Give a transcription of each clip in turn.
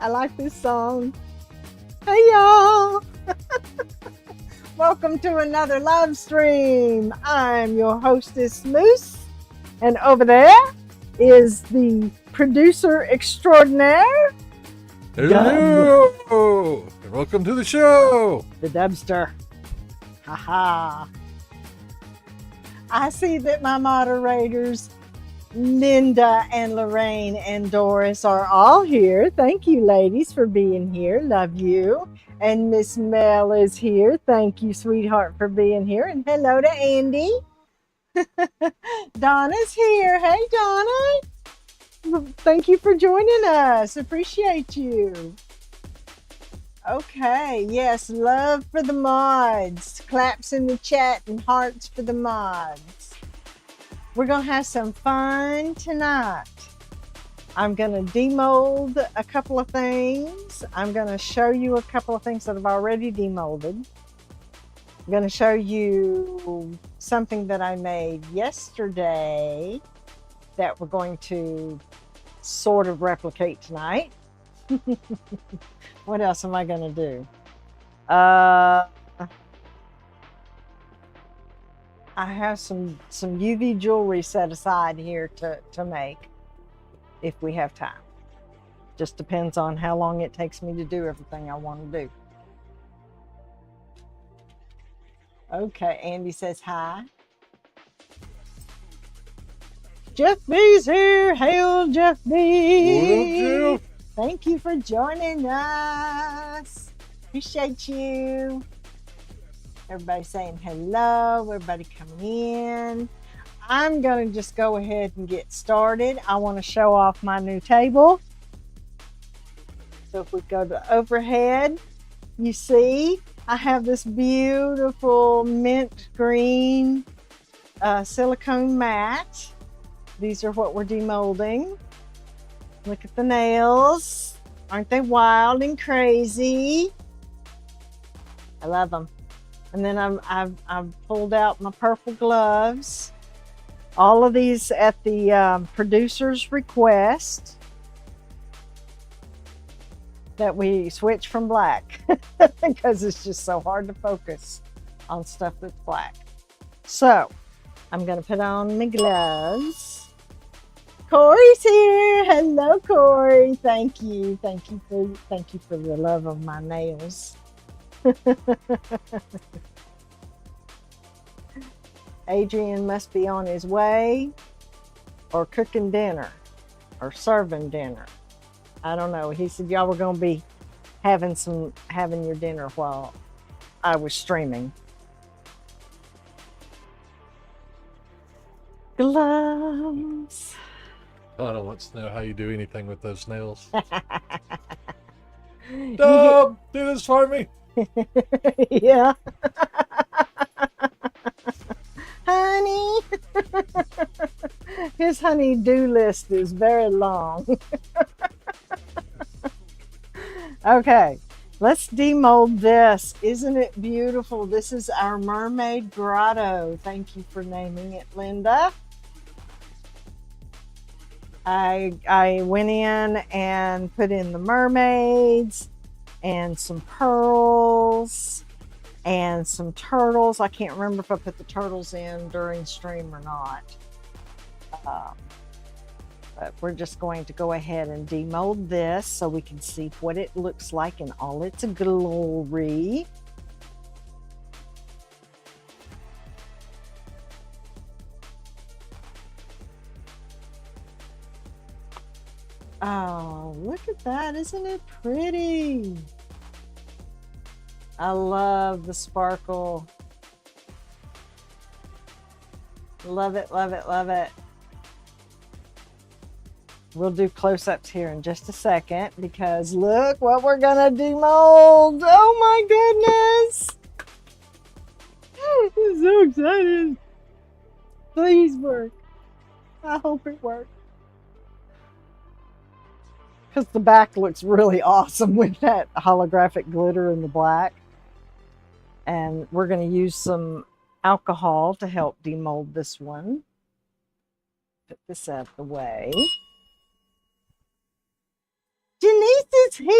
I like this song. Hey y'all! Welcome to another live stream. I'm your hostess, Moose. And over there is the producer extraordinaire. Hello! And welcome to the show! The Dubster. Haha. I see that my moderators, Linda and Lorraine and Doris, are all here. Thank you, ladies, for being here. Love you. And Miss Mel is here. Thank you, sweetheart, for being here. And hello to Andy. Donna's here. Hey, Donna. Thank you for joining us. Appreciate you. Okay, yes, love for the mods. Claps in the chat and hearts for the mods. We're going to have some fun tonight. I'm going to demold a couple of things. I'm going to show you a couple of things that I've already demolded. I'm going to show you something that I made yesterday that we're going to sort of replicate tonight. What else am I going to do? I have some UV jewelry set aside here to make if we have time. Just depends on how long it takes me to do everything I want to do. Okay, Andy says hi. Jeff B's here. Hail, Jeff B. What up, Jeff? Thank you for joining us. Appreciate you. Everybody saying hello. Everybody coming in. I'm going to just go ahead and get started. I want to show off my new table. So if we go to overhead, you see I have this beautiful mint green silicone mat. These are what we're demolding. Look at the nails. Aren't they wild and crazy? I love them. And then I've pulled out my purple gloves. All of these at the producer's request that we switch from black because it's just so hard to focus on stuff that's black. So I'm going to put on my gloves. Corey's here. Hello, Corey. Thank you. Thank you for the love of my nails. Adrian must be on his way or cooking dinner or serving dinner. I don't know. He said y'all were going to be having your dinner while I was streaming. Gloves. Donna wants to know how you do anything with those nails. Dub, do this for me. Yeah. Honey. His honey-do list is very long. Okay, let's demold this. Isn't it beautiful? This is our mermaid grotto. Thank you for naming it, Linda. I went in and put in the mermaids and some pearls and some turtles. I can't remember if I put the turtles in during stream or not. But we're just going to go ahead and demold this so we can see what it looks like in all its glory. Oh, look at that. Isn't it pretty? I love the sparkle. Love it, love it, love it. We'll do close-ups here in just a second because look what we're gonna demold. Oh my goodness. I'm so excited. Please work. I hope it works. Because the back looks really awesome with that holographic glitter in the black. And we're going to use some alcohol to help demold this one. Put this out of the way. Janice is here.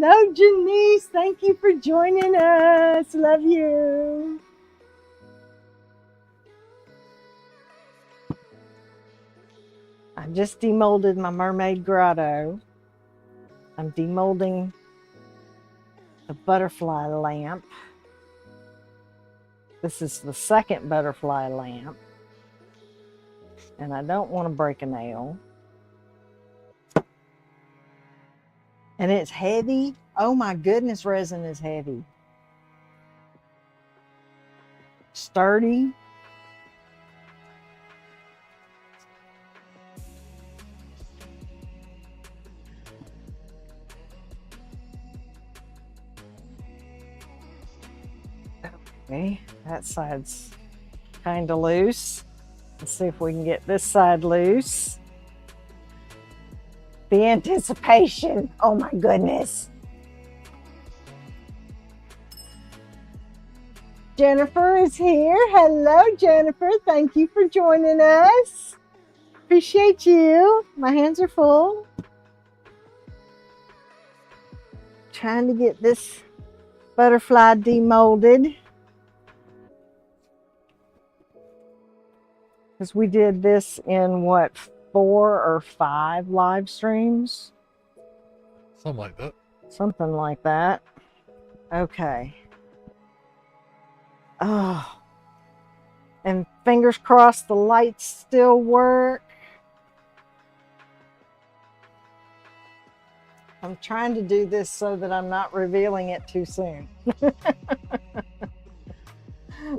Hello, Janice. Thank you for joining us. Love you. I just demolded my mermaid grotto. I'm demolding the butterfly lamp. This is the second butterfly lamp. And I don't want to break a nail. And it's heavy. Oh my goodness, resin is heavy. Sturdy. Okay, that side's kind of loose. Let's see if we can get this side loose. The anticipation. Oh my goodness. Jennifer is here. Hello, Jennifer. Thank you for joining us. Appreciate you. My hands are full. Trying to get this butterfly demolded. Because we did this in what, 4 or 5 live streams? Something like that. Something like that. Okay. Oh. And fingers crossed the lights still work. I'm trying to do this so that I'm not revealing it too soon.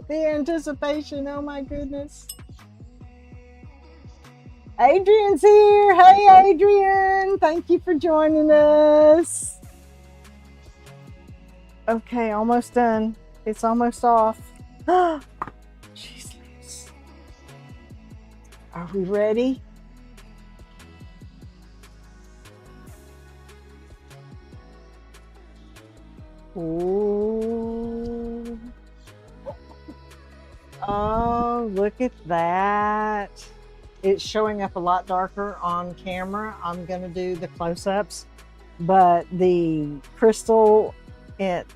The anticipation, oh my goodness. Adrian's here. Hey, Adrian. Thank you for joining us. Okay, almost done. It's almost off. She's loose. Are we ready? Ooh. Oh, look at that. It's showing up a lot darker on camera. I'm going to do the close-ups, but the crystal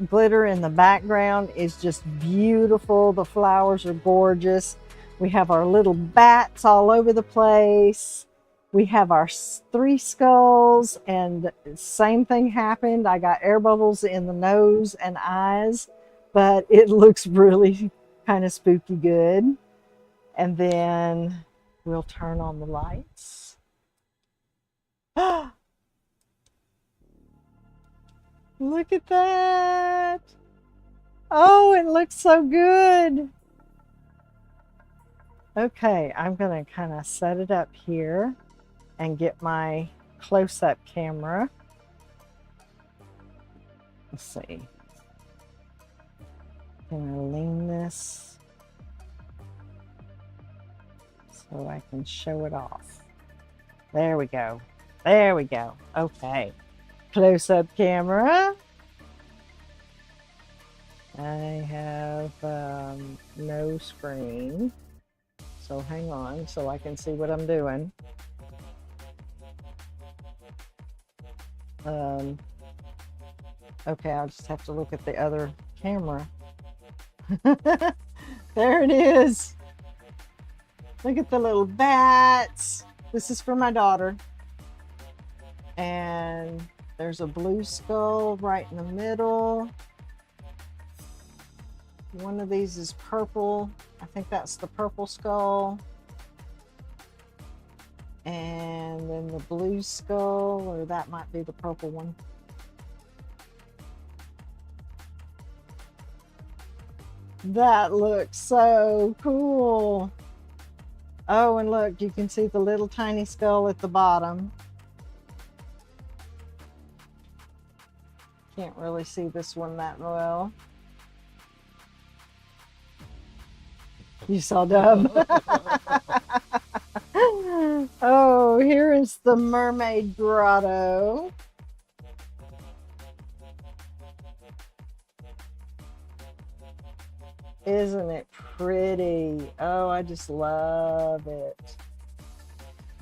glitter in the background is just beautiful. The flowers are gorgeous. We have our little bats all over the place. We have our 3 skulls, and same thing happened. I got air bubbles in the nose and eyes, but it looks really kind of spooky good. And then we'll turn on the lights. Look at that. Oh, it looks so good. Okay, I'm going to kind of set it up here and get my close-up camera. Let's see. I'm going to lean this so I can show it off. There we go. There we go. Okay. Close-up camera. I have no screen. So hang on so I can see what I'm doing. Okay, I'll just have to look at the other camera. There it is. Look at the little bats. This is for my daughter. And there's a blue skull right in the middle. One of these is purple. I think that's the purple skull. And then the blue skull, or that might be the purple one. That looks so cool. Oh, and look, you can see the little tiny skull at the bottom. Can't really see this one that well. You saw Dub. Oh, here is the mermaid grotto. Isn't it pretty? Oh, I just love it.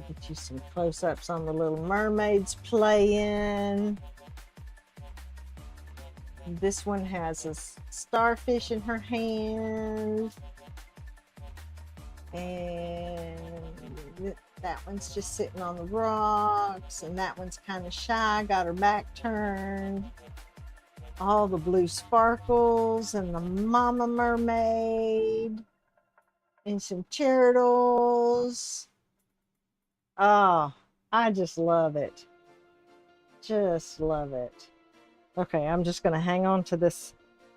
Get you some close-ups on the little mermaids playing. This one has a starfish in her hand. And that one's just sitting on the rocks. And that one's kind of shy, got her back turned. All the blue sparkles and the mama mermaid. And some turtles. Oh, I just love it. Just love it. Okay, I'm just going to hang on to this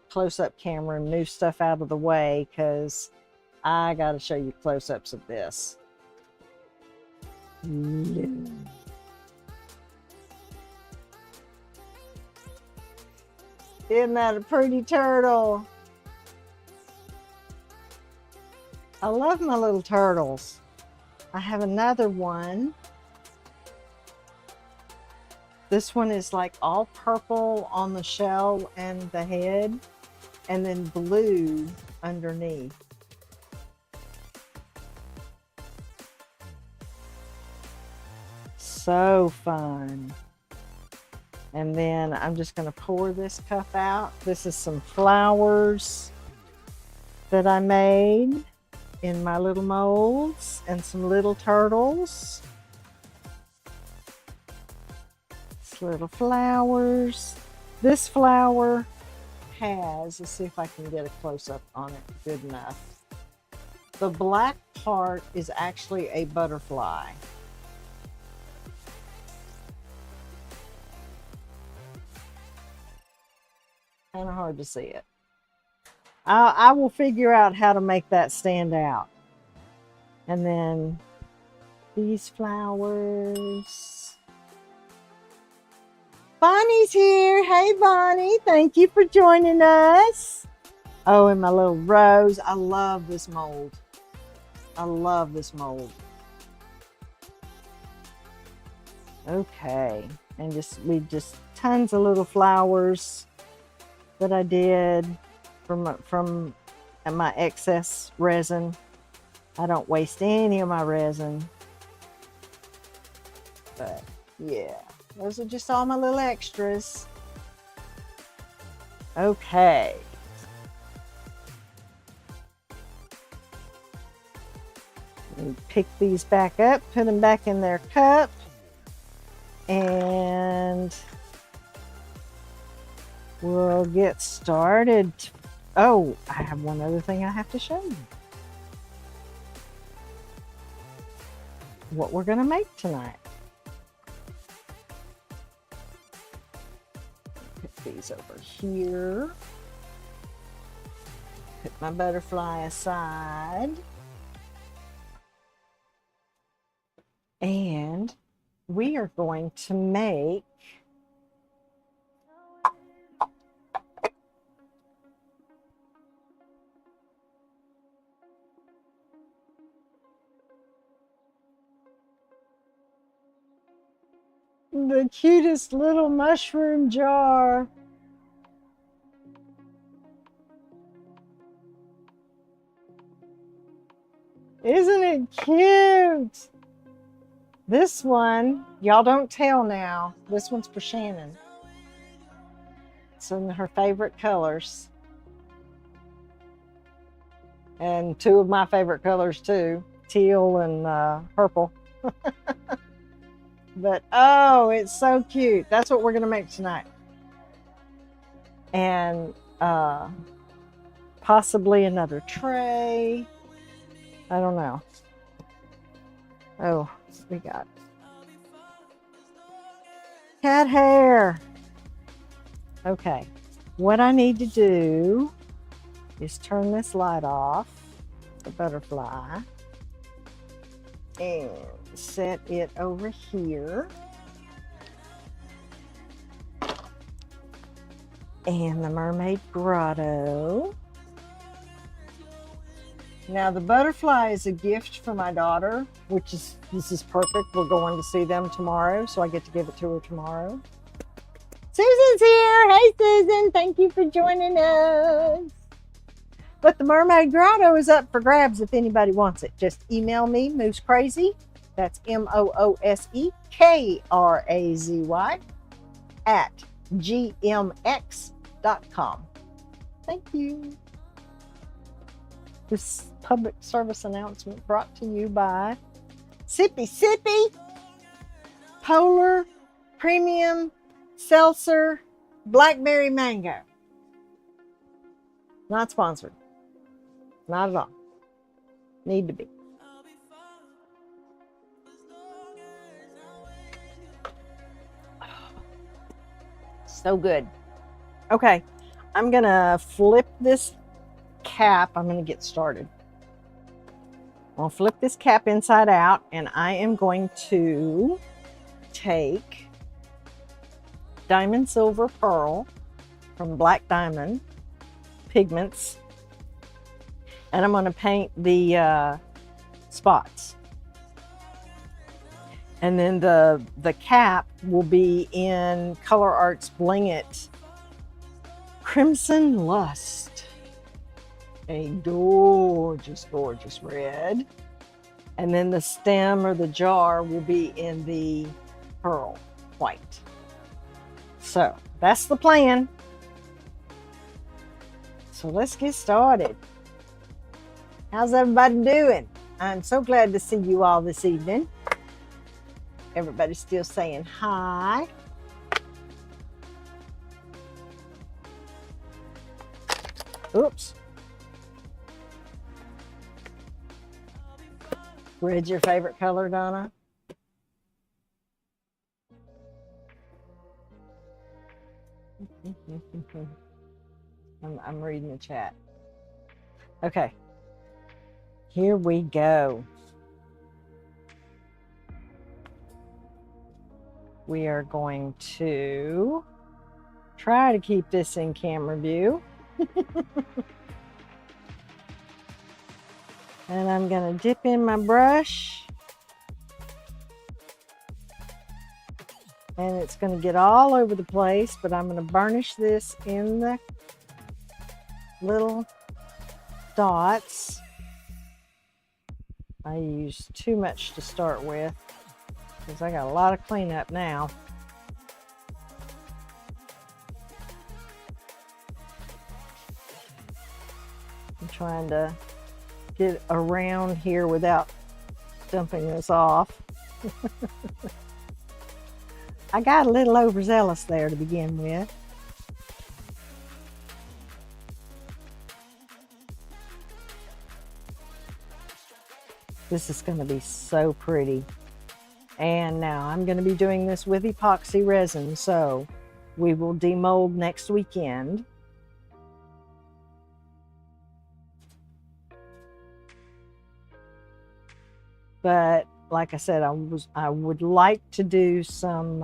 close-up camera and move stuff out of the way because I got to show you close-ups of this. Isn't that a pretty turtle? I love my little turtles. I have another one. This one is like all purple on the shell and the head, and then blue underneath. So fun. And then I'm just going to pour this cup out. This is some flowers that I made in my little molds and some little turtles. It's little flowers. This flower has, let's see if I can get a close-up on it good enough. The black part is actually a butterfly. Kind of hard to see it. I will figure out how to make that stand out. And then these flowers. Bonnie's here. Hey, Bonnie. Thank you for joining us. Oh, and my little rose. I love this mold. I love this mold. Okay. And we just tons of little flowers that I did from my excess resin. I don't waste any of my resin. But yeah, those are just all my little extras. Okay. Pick these back up, put them back in their cup, and we'll get started. Oh, I have one other thing I have to show you. What we're going to make tonight. Put these over here. Put my butterfly aside. And we are going to make the cutest little mushroom jar. Isn't it cute? This one, y'all don't tell now. This one's for Shannon. It's in her favorite colors. And two of my favorite colors too, teal and purple. But oh, it's so cute. That's what we're gonna make tonight. And possibly another tray. I don't know. Oh, we got cat hair. Okay, what I need to do is turn this light off, the butterfly, and set it over here. And the mermaid grotto. Now the butterfly is a gift for my daughter, this is perfect. We're going to see them tomorrow, so I get to give it to her tomorrow. Susan's here. Hey Susan, thank you for joining us. But the mermaid grotto is up for grabs if anybody wants it. Just email me, MooseKrazy. That's MooseKrazy at gmx moosecrazy.com. Thank you. This public service announcement brought to you by Sippy Sippy, Polar, Premium, Seltzer, Blackberry Mango. Not sponsored. Not at all. Need to be. So good. Okay, I'm gonna flip this cap. I'm gonna get started. I'll flip this cap inside out, and I am going to take Diamond Silver Pearl from Black Diamond Pigments, and I'm going to paint the spots. And then the cap will be in Color Arts Bling It Crimson Lust, a gorgeous, gorgeous red. And then the stem or the jar will be in the pearl white. So that's the plan. So let's get started. How's everybody doing? I'm so glad to see you all this evening. Everybody's still saying hi. Oops. Red's your favorite color, Donna? I'm reading the chat. Okay. Here we go. We are going to try to keep this in camera view. And I'm going to dip in my brush. And it's going to get all over the place, but I'm going to burnish this in the little dots. I used too much to start with because I got a lot of cleanup now. I'm trying to get around here without dumping this off. I got a little overzealous there to begin with. This is going to be so pretty. And now I'm going to be doing this with epoxy resin, so we will demold next weekend. But like I said, I would like to do some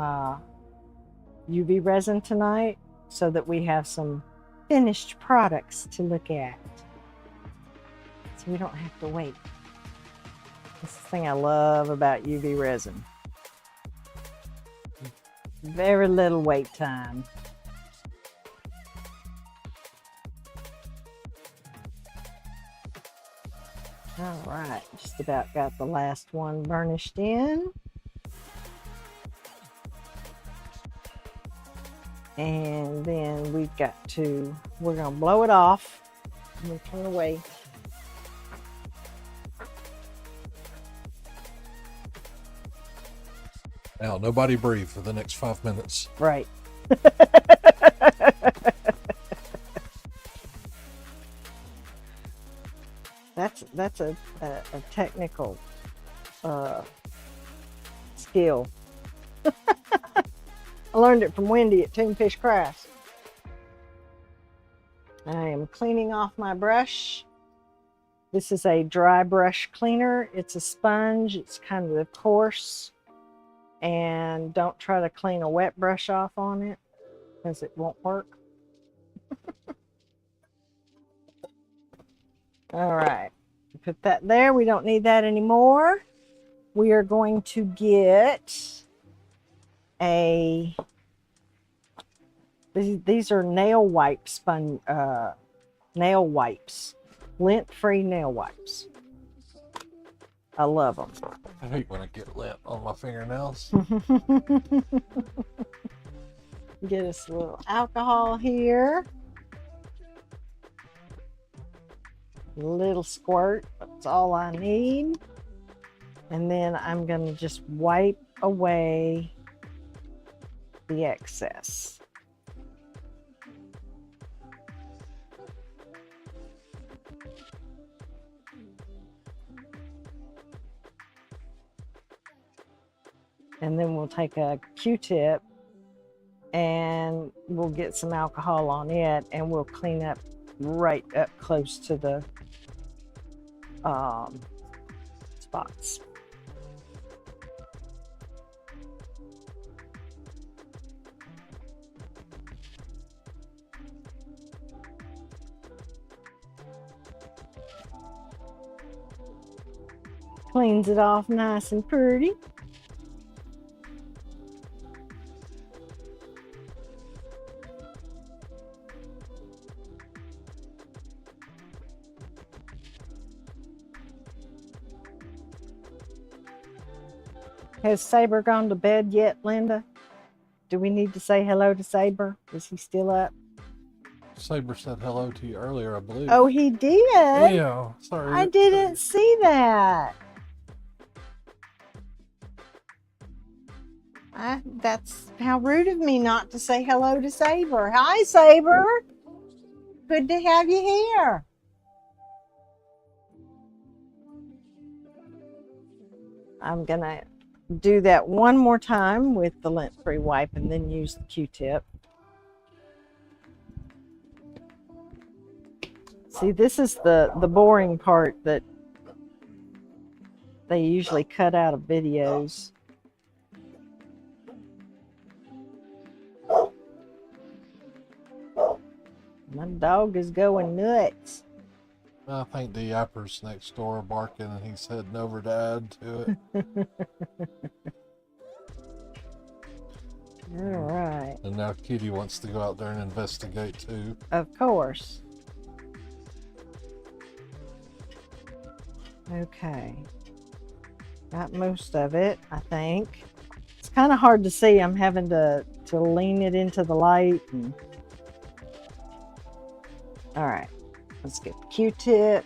UV resin tonight so that we have some finished products to look at. So we don't have to wait. That's the thing I love about UV resin. Very little wait time. All right, just about got the last one burnished in. And then we're gonna blow it off. I'm gonna turn away. Now, nobody breathe for the next 5 minutes. Right. That's a technical skill. I learned it from Wendy at Toonfish Crafts. I am cleaning off my brush. This is a dry brush cleaner. It's a sponge. It's kind of coarse. And don't try to clean a wet brush off on it because it won't work. All right, put that there. We don't need that anymore. We are going to get these are nail wipes, nail wipes, lint-free nail wipes. I love them. I hate when I get lint on my fingernails. Get us a little alcohol here. A little squirt, that's all I need. And then I'm going to just wipe away the excess. And then we'll take a Q-tip and we'll get some alcohol on it and we'll clean up right up close to the spots. Cleans it off nice and pretty. Has Saber gone to bed yet, Linda? Do we need to say hello to Saber? Is he still up? Saber said hello to you earlier, I believe. Oh, he did? Yeah, sorry. I didn't see that. That's how rude of me not to say hello to Saber. Hi, Saber. Good to have you here. I'm going to do that one more time with the lint-free wipe and then use the Q-tip. See, this is the boring part that they usually cut out of videos. My dog is going nuts. I think the yapper's next door barking and he's heading over to add to it. All right. And now Kitty wants to go out there and investigate too. Of course. Okay. Got most of it, I think. It's kind of hard to see. I'm having to lean it into the light. And... All right. Let's get the Q-tip.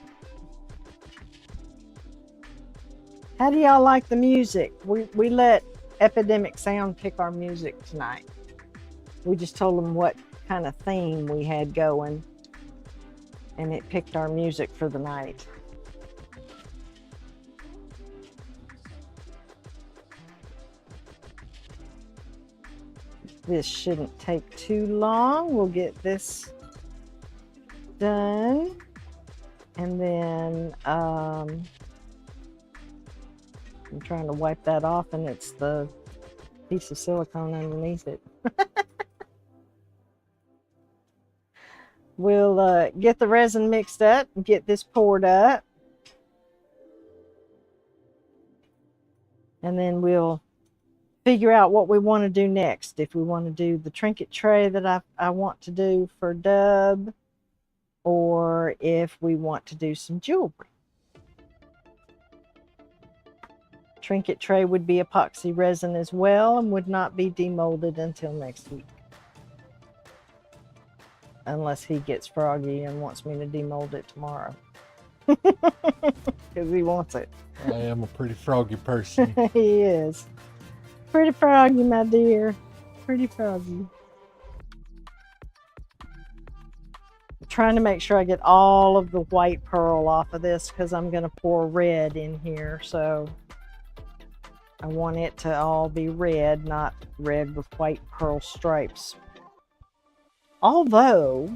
How do y'all like the music? We let Epidemic Sound pick our music tonight. We just told them what kind of theme we had going, and it picked our music for the night. This shouldn't take too long. We'll get this done, and then I'm trying to wipe that off, and it's the piece of silicone underneath it. We'll get the resin mixed up and get this poured up, and then we'll figure out what we want to do next. If we want to do the trinket tray that I want to do for Dub, or if we want to do some jewelry. Trinket tray would be epoxy resin as well and would not be demolded until next week. Unless he gets froggy and wants me to demold it tomorrow. Because he wants it. I am a pretty froggy person. He is. Pretty froggy, my dear. Pretty froggy. Trying to make sure I get all of the white pearl off of this because I'm going to pour red in here. So I want it to all be red, not red with white pearl stripes. Although,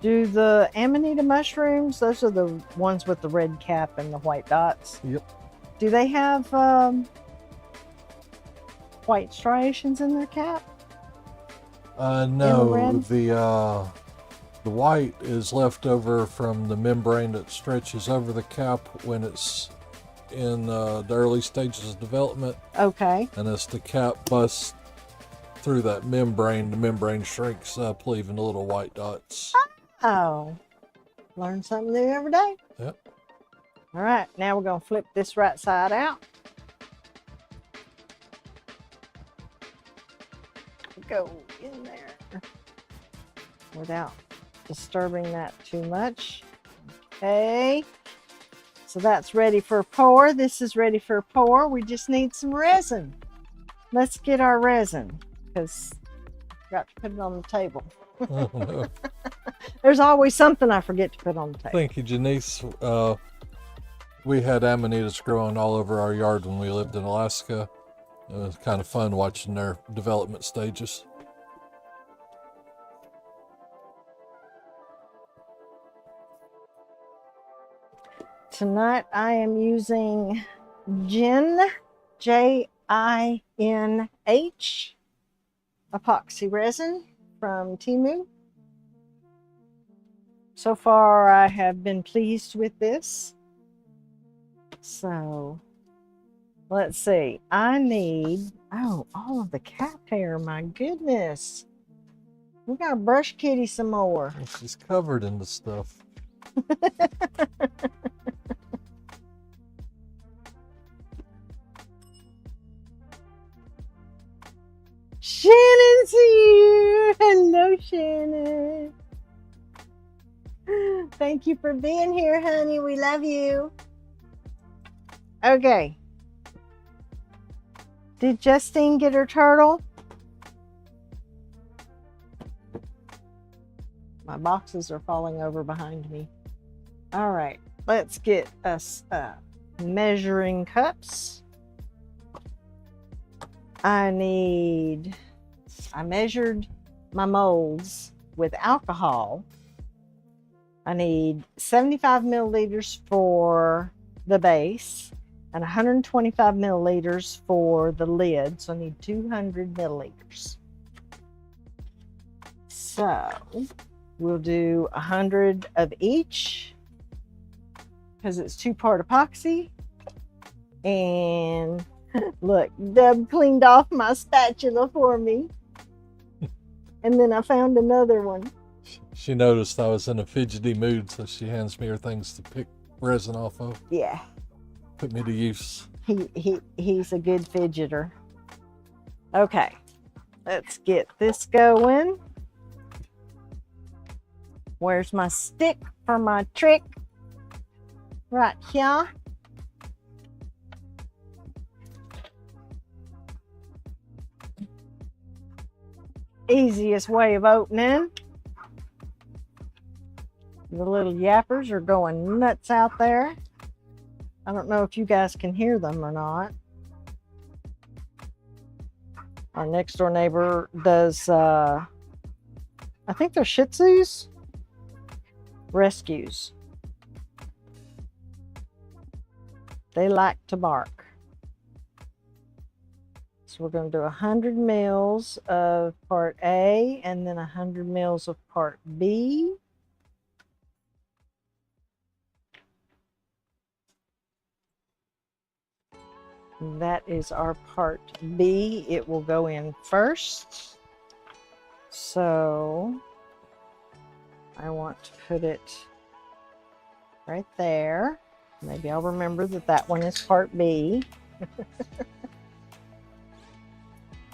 do the Amanita mushrooms, those are the ones with the red cap and the white dots. Yep. Do they have white striations in their cap? No, the white is left over from the membrane that stretches over the cap when it's in the early stages of development. Okay. And as the cap busts through that membrane, the membrane shrinks up, leaving the little white dots. Oh, learn something new every day. Yep. All right, now we're going to flip this right side out. go in there without disturbing that too much. Okay, so that's ready for a pour. This is ready for a pour. We just need some resin. Let's get our resin, because I forgot to put it on the table. Oh, no. There's always something I forget to put on the table. Thank you, Janice. We had amanitas growing all over our yard when we lived in Alaska. It was kind of fun watching their development stages. Tonight I am using Jin, J-I-N-H, epoxy resin from Temu. So far I have been pleased with this. So let's see, I need, oh, all of the cat hair, my goodness. We gotta brush Kitty some more. She's covered in the stuff. Shannon's here. Hello, Shannon. Thank you for being here, honey. We love you. Okay. Did Justine get her turtle? My boxes are falling over behind me. All right, let's get us measuring cups. I measured my molds with alcohol. I need 75 milliliters for the base and 125 milliliters for the lid. So I need 200 milliliters. So we'll do 100 of each because it's 2-part epoxy. And look, Deb cleaned off my spatula for me. And then I found another one. She noticed I was in a fidgety mood, so she hands me her things to pick resin off of. Yeah. Put me to use. He's a good fidgeter. Okay, let's get this going. Where's my stick for my trick? Right here. Easiest way of opening. The little yappers are going nuts out there. I don't know if you guys can hear them or not. Our next door neighbor does, I think they're Shih Tzus, rescues. They like to bark. So we're going to do 100 mils of part A and then 100 mils of part B. That is our part B. It will go in first. So I want to put it right there. Maybe I'll remember that that one is part B.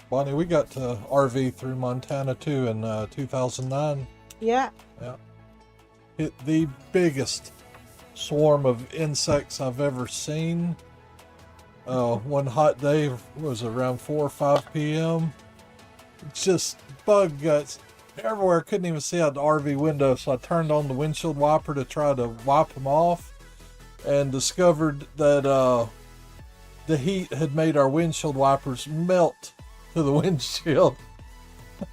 Bonnie, we got to RV through Montana too in 2009. Yeah. Yeah. Hit the biggest swarm of insects I've ever seen. One hot day was around 4 or 5 p.m. Just bug guts everywhere. Couldn't even see out the RV window, so I turned on the windshield wiper to try to wipe them off and discovered that the heat had made our windshield wipers melt to the windshield.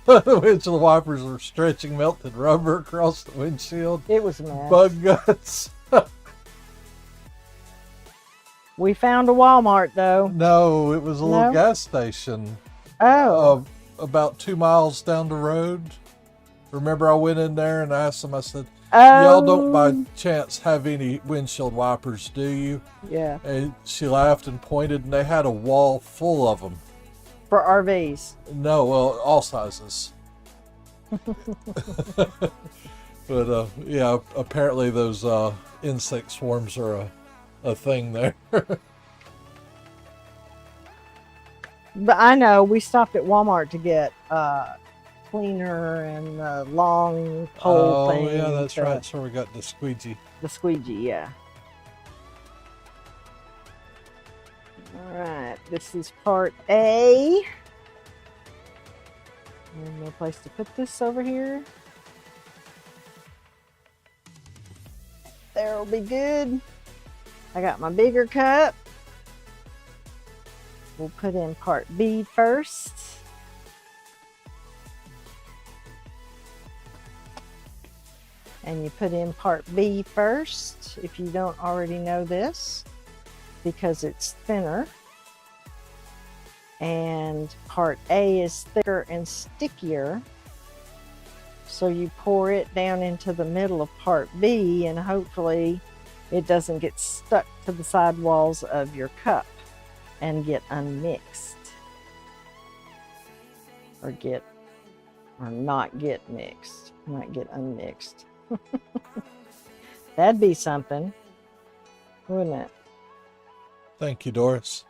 The windshield wipers were stretching melted rubber across the windshield. It was a mess. Bug guts. We found a Walmart though. No, it was a little gas station. Oh. About 2 miles down the road. Remember I went in there and asked them, I said, y'all don't by chance have any windshield wipers, do you? Yeah. And she laughed and pointed, and they had a wall full of them. For RVs. No, well, all sizes. But yeah, apparently those insect swarms are a thing there. But I know we stopped at Walmart to get cleaner and the long pole Oh, thing. yeah, that's right. So we got the squeegee. The squeegee, yeah. All right, this is part A. And no place to put this over here. There'll be good. I got my bigger cup. We'll put in part B first. And you put in part B first if you don't already know this, because it's thinner. And part A is thicker and stickier. So you pour it down into the middle of part B, and hopefully it doesn't get stuck to the side walls of your cup and get unmixed. Or not get mixed, not get unmixed. That'd be something, wouldn't it? Thank you, Doris.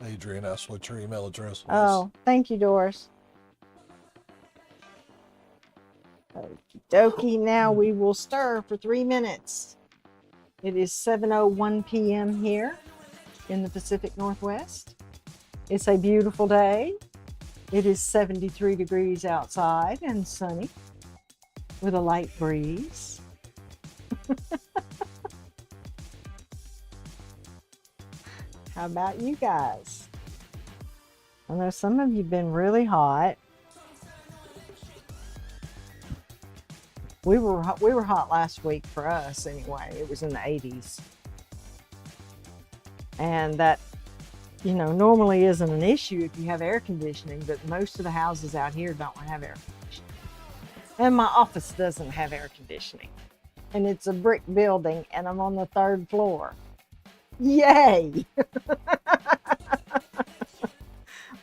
Adrian asked what your email address was. Oh, thank you, Doris. Okie dokie, now we will stir for 3 minutes. It is 7:01 p.m. here in the Pacific Northwest. It's a beautiful day. It is 73 degrees outside and sunny with a light breeze. How about you guys? I know some of you have been really hot. We were hot last week for us anyway. It was in the 80s. And that, you know, normally isn't an issue if you have air conditioning, but most of the houses out here don't have air conditioning. And my office doesn't have air conditioning. And it's a brick building and I'm on the 3rd floor. Yay!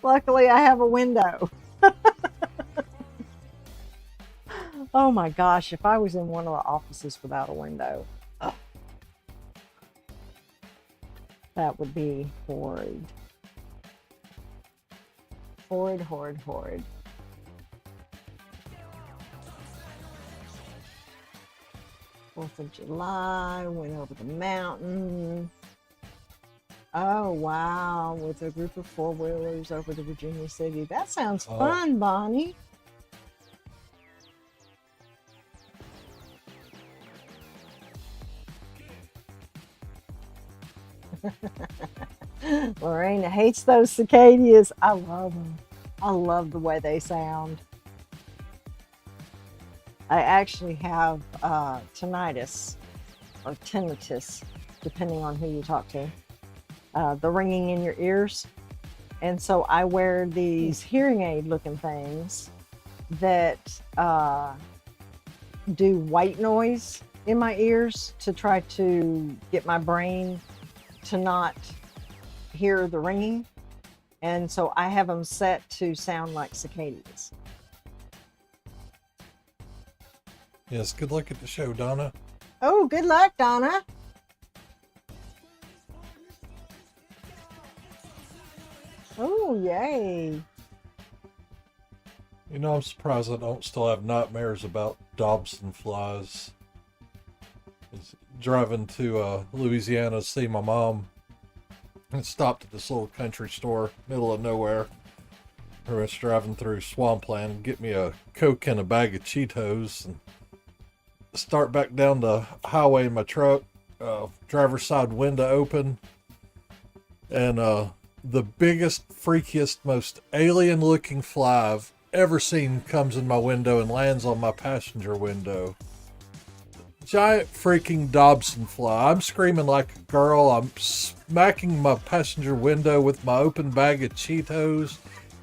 Luckily I have a window. Oh my gosh, if I was in one of the offices without a window, that would be horrid. Horrid, horrid, horrid. Fourth of July, went over the mountain. Oh wow, with a group of 4-wheelers over to Virginia City. That sounds fun, Bonnie. Lorena hates those cicadas. I love them. I love the way they sound. I actually have tinnitus or tinnitus, depending on who you talk to. The ringing in your ears. And so I wear these hearing aid looking things that do white noise in my ears to try to get my brain to not hear the ringing. And so I have them set to sound like cicadas. Yes, good luck at the show, Donna. Oh, good luck, Donna. Oh, yay. You know, I'm surprised I don't still have nightmares about Dobson flies. I was driving to Louisiana to see my mom and stopped at this little country store, middle of nowhere. I was driving through swampland, get me a Coke and a bag of Cheetos, and start back down the highway in my truck, driver's side window open, and the biggest, freakiest, most alien-looking fly I've ever seen comes in my window and lands on my passenger window. Giant freaking Dobson fly. I'm screaming like a girl. I'm smacking my passenger window with my open bag of Cheetos.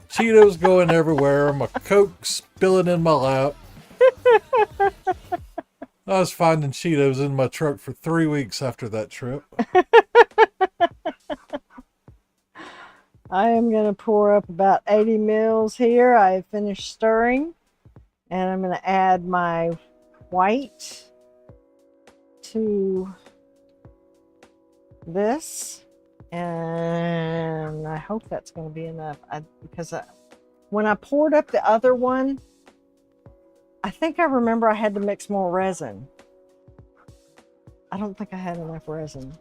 Cheetos going everywhere. My Coke spilling in my lap. I was finding Cheetos in my truck for 3 weeks after that trip. I am going to pour up about 80 mils here. I have finished stirring. And I'm going to add my white to this, and I hope that's going to be enough. Because when I poured up the other one, I think I remember I had to mix more resin. I don't think I had enough resin.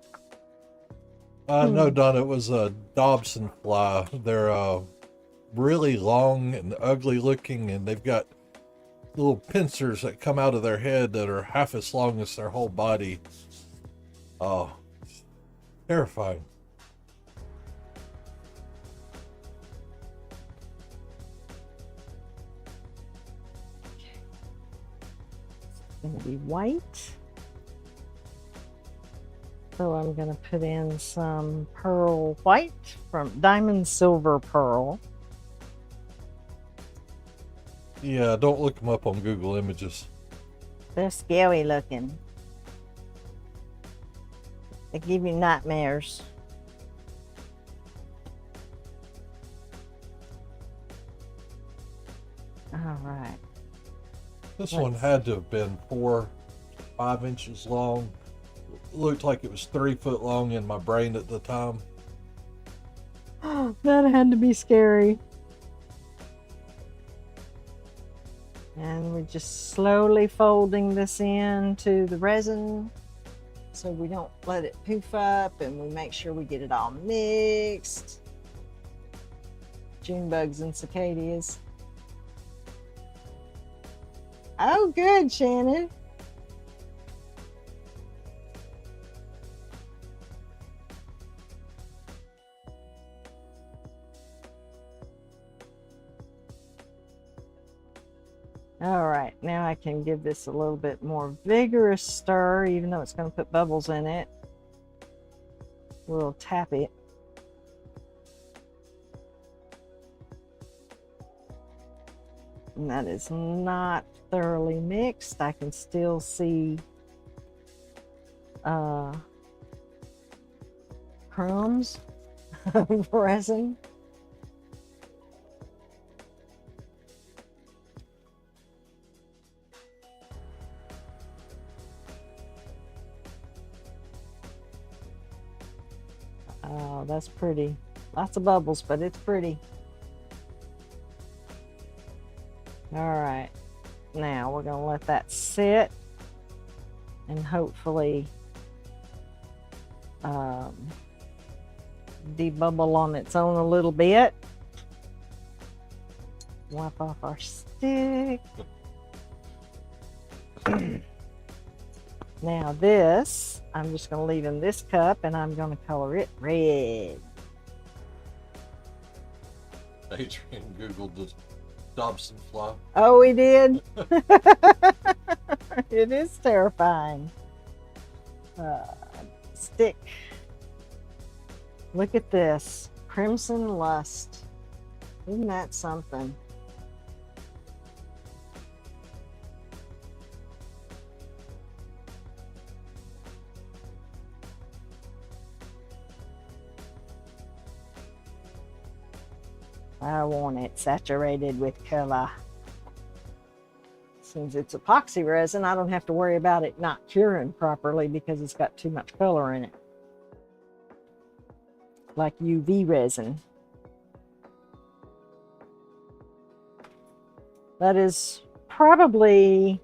No, Don, it was a Dobson fly. They're really long and ugly looking, and they've got little pincers that come out of their head that are half as long as their whole body. Oh, terrifying. It's going to be white. So I'm going to put in some pearl white from Diamond Silver Pearl. Yeah, don't look them up on Google Images. They're scary looking. They give you nightmares. All right. This one had to have been 4 to 5 inches long. Looked like it was 3 foot long in my brain at the time. That had to be scary. And we're just slowly folding this into the resin so we don't let it poof up, and we make sure we get it all mixed. June bugs and cicadas. Oh, good, Shannon. All right, now I can give this a little bit more vigorous stir, even though it's going to put bubbles in it. We'll tap it. And that is not thoroughly mixed. I can still see crumbs of resin. Oh, that's pretty. Lots of bubbles, but it's pretty. All right, now we're gonna let that sit and hopefully debubble on its own a little bit. Wipe off our stick. Now this, I'm just going to leave in this cup, and I'm going to color it red. Adrian Googled the Dobson fly. Oh, he did? It is terrifying. Stick. Look at this. Crimson Lust. Isn't that something? I want it saturated with color. Since it's epoxy resin, I don't have to worry about it not curing properly because it's got too much color in it. Like UV resin. That is probably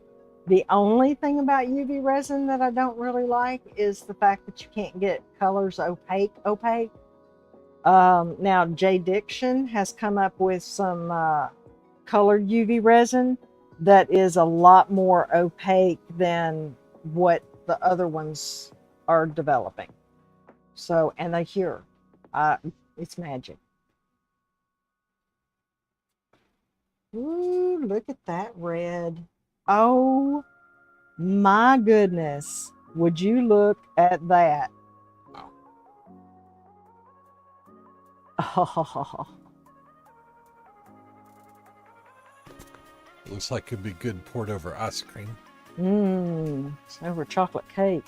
the only thing about UV resin that I don't really like, is the fact that you can't get colors opaque. Now J Diction has come up with some colored UV resin that is a lot more opaque than what the other ones are developing. So, and they cure. It's magic. Ooh, look at that red. Oh my goodness. Would you look at that? Oh. Looks like it'd be good poured over ice cream. Over chocolate cake.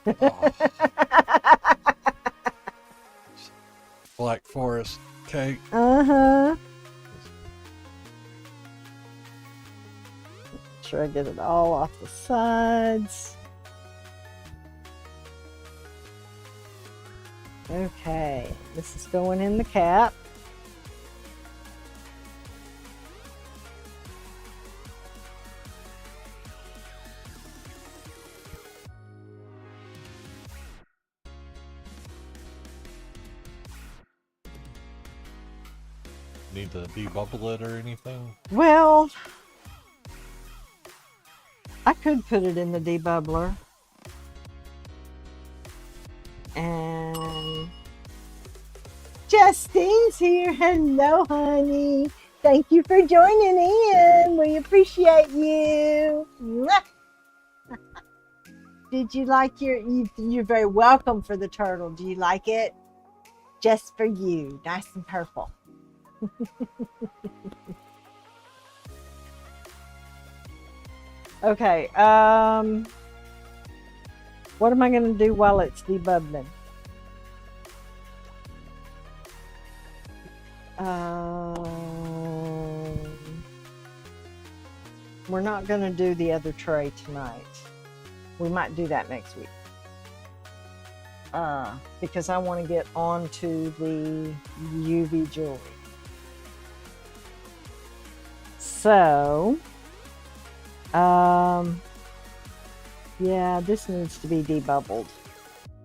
Oh. Black Forest cake. sure I get it all off the sides. Okay, this is going in the cap. Need to debubble it or anything? Well, I could put it in the debubbler. And Justine's here. Hello, honey. Thank you for joining in. We appreciate you. Mwah. Did you like you're very welcome for the turtle. Do you like it? Just for you. Nice and purple. Okay, what am I going to do while it's debubbling? We're not going to do the other tray tonight. We might do that next week. Because I want to get onto the UV jewelry. So, yeah, this needs to be debubbled.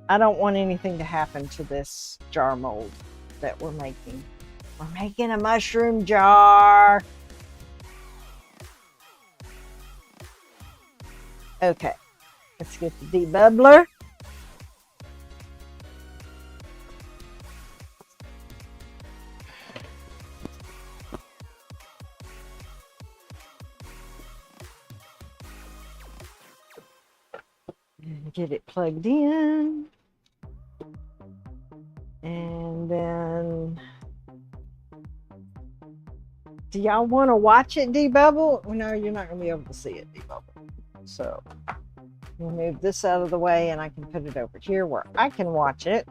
I don't want anything to happen to this jar mold that we're making. We're making a mushroom jar. Okay, let's get the debubbler. Get it plugged in, and then do y'all want to watch it debubble? No, you're not going to be able to see it debubble. So we'll move this out of the way, and I can put it over here where I can watch it.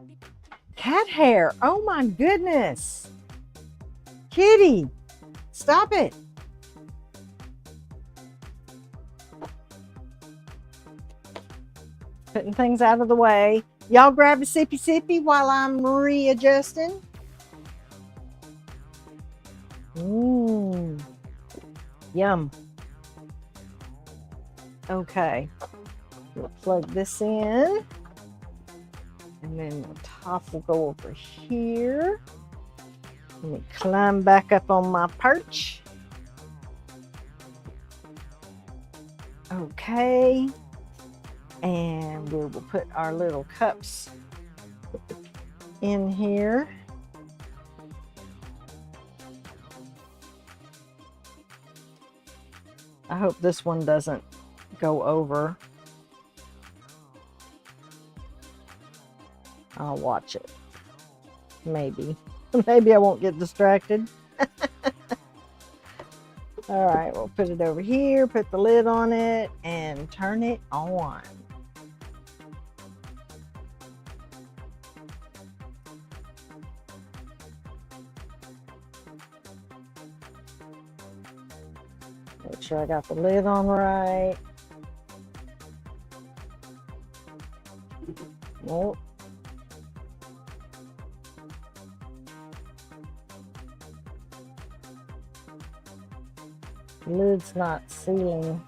Cat hair. Oh my goodness. Kitty, stop it. Putting things out of the way. Y'all grab a sippy while I'm readjusting. Mmm. Yum. Okay. We'll plug this in. And then the top will go over here. Let me climb back up on my perch. Okay. And we will put our little cups in here. I hope this one doesn't go over. I'll watch it. Maybe. Maybe I won't get distracted. All right, we'll put it over here, put the lid on it, and turn it on. Make sure I got the lid on right. Nope. The lid's not sealing.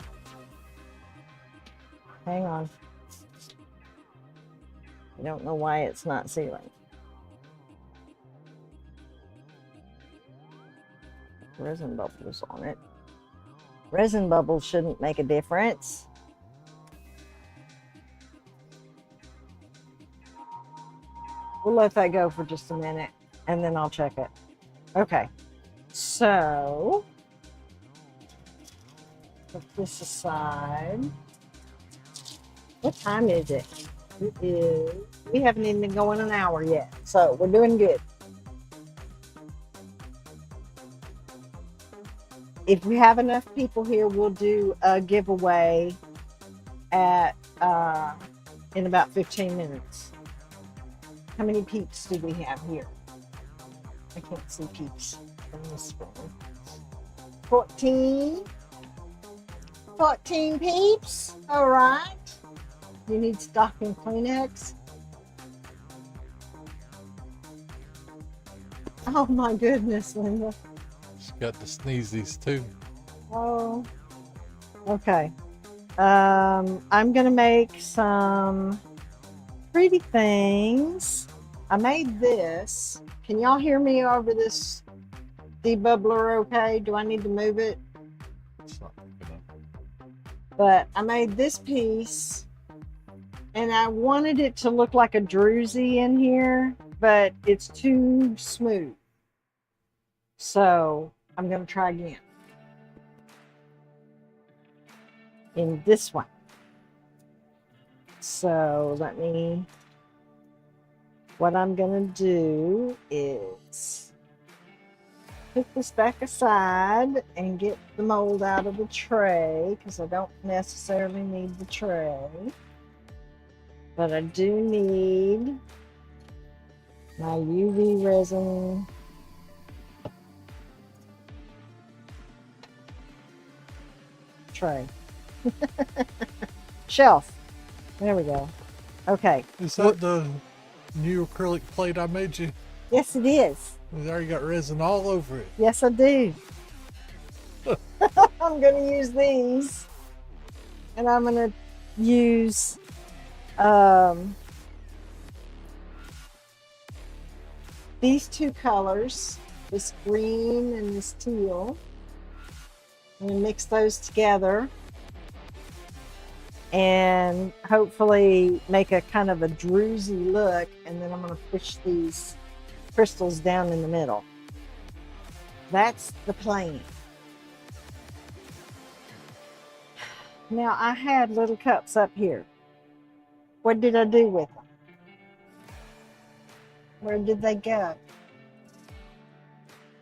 Hang on. I don't know why it's not sealing. Resin bubbles on it. Resin bubbles shouldn't make a difference. We'll let that go for just a minute and then I'll check it. Okay, so put this aside. What time is it? It is, we haven't even been going an hour yet, so we're doing good. If we have enough people here, we'll do a giveaway at in about 15 minutes. How many peeps do we have here? I can't see peeps from this one. 14, 14 peeps. All right. You need stocking Kleenex. Oh my goodness, Linda. She's got the sneezies too. Oh. Okay. I'm gonna make some pretty things. I made this. Can y'all hear me over this debubbler okay? Do I need to move it? It's not picking up. But I made this piece and I wanted it to look like a druzy in here, but it's too smooth. So I'm gonna try again. In this one. So what I'm gonna do is put this back aside and get the mold out of the tray because I don't necessarily need the tray, but I do need my UV resin tray. Shelf. There we go. Okay. Is that the new acrylic plate I made you? Yes, it is. It's already got resin all over it. Yes, I do. I'm going to use these. And I'm going to use these two colors, this green and this teal. I'm going to mix those together and hopefully make a kind of a druzy look, and then I'm going to push these crystals down in the middle. That's the plan. Now I had little cups up here. What did I do with them? Where did they go?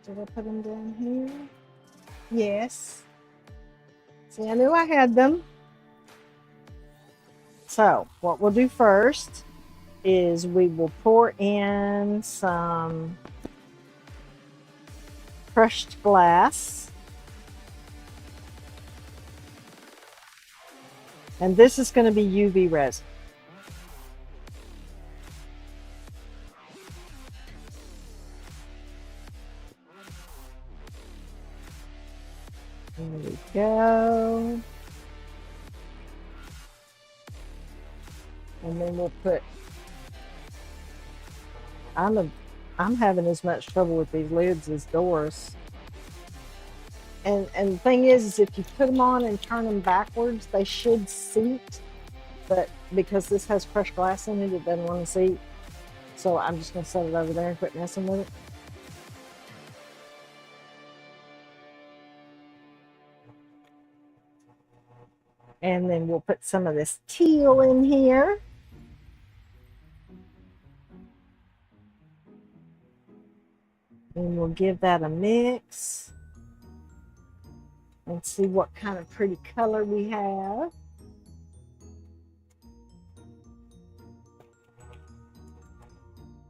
Did I put them down here? Yes. See, I knew I had them. So what we'll do first is we will pour in some crushed glass. And this is going to be UV resin. There we go. And then we'll put, I'm having as much trouble with these lids as Doris. And the thing is if you put them on and turn them backwards, they should seat. But because this has crushed glass in it, it doesn't want to seat. So I'm just going to set it over there and quit messing with it. And then we'll put some of this teal in here. And we'll give that a mix. And see what kind of pretty color we have.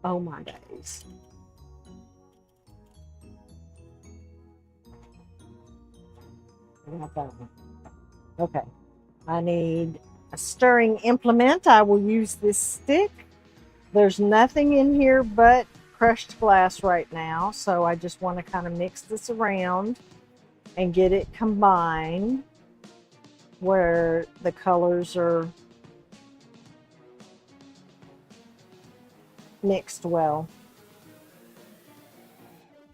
Oh my days. I got that one. Okay. I need a stirring implement. I will use this stick. There's nothing in here but crushed glass right now, so I just want to kind of mix this around and get it combined where the colors are mixed well.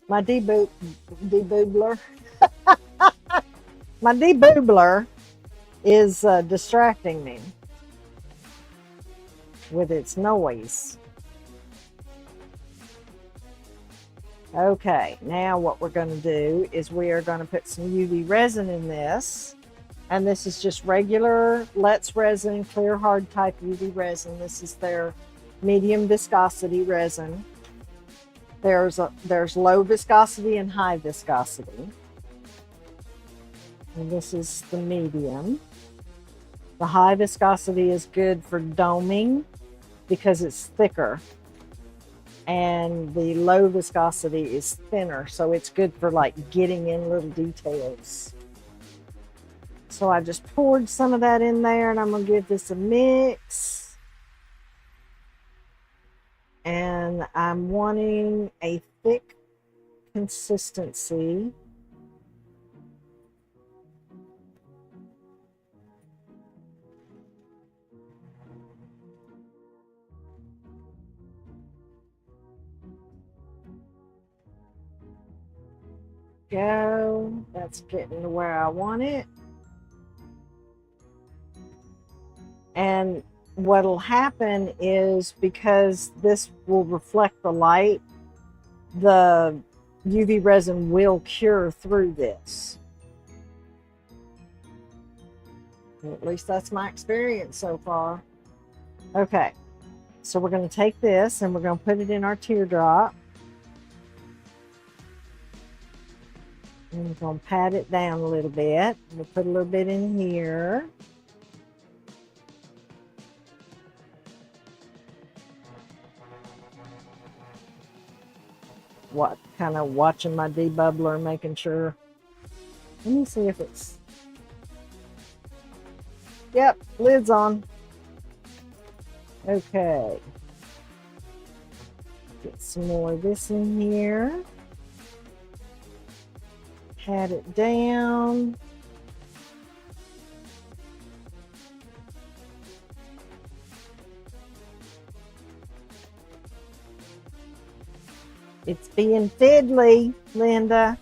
My deboobler my deboobler is distracting me with its noise. Okay, now what we're going to do is we are going to put some UV resin in this. And this is just regular Let's Resin, clear hard type UV resin. This is their medium viscosity resin. There's low viscosity and high viscosity. And this is the medium. The high viscosity is good for doming because it's thicker. And the low viscosity is thinner, so it's good for like getting in little details. So I just poured some of that in there, and I'm going to give this a mix. And I'm wanting a thick consistency. Go. That's getting to where I want it. And what'll happen is, because this will reflect the light, the UV resin will cure through this. At least that's my experience so far. Okay, so we're going to take this and we're going to put it in our teardrop. And we're going to pat it down a little bit. We'll put a little bit in here. Kind of watching my debubbler, making sure. Let me see if it's. Yep, lid's on. Okay. Get some more of this in here. Pat it down. It's being fiddly, Linda.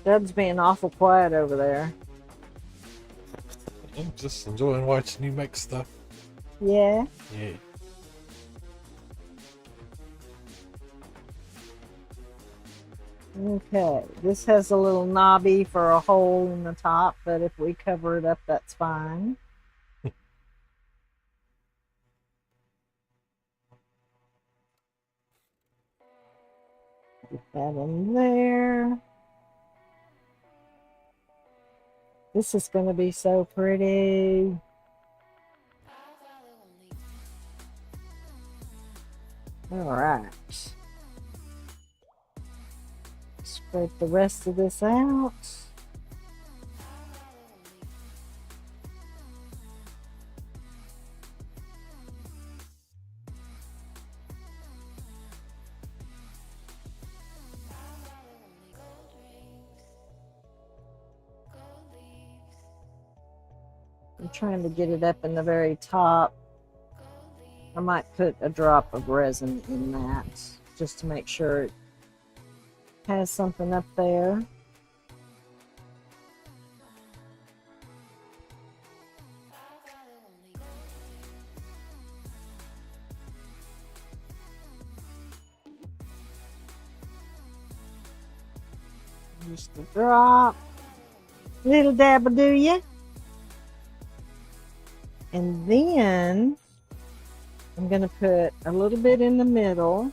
Dub's being awful quiet over there. I'm just enjoying watching you make stuff. Yeah? Yeah. Okay, this has a little knobby for a hole in the top, but if we cover it up, that's fine. Get that in there. This is going to be so pretty. All right. Scrape the rest of this out. I'm trying to get it up in the very top. I might put a drop of resin in that just to make sure it has something up there. Just a drop. Little dab will do ya. And then I'm going to put a little bit in the middle.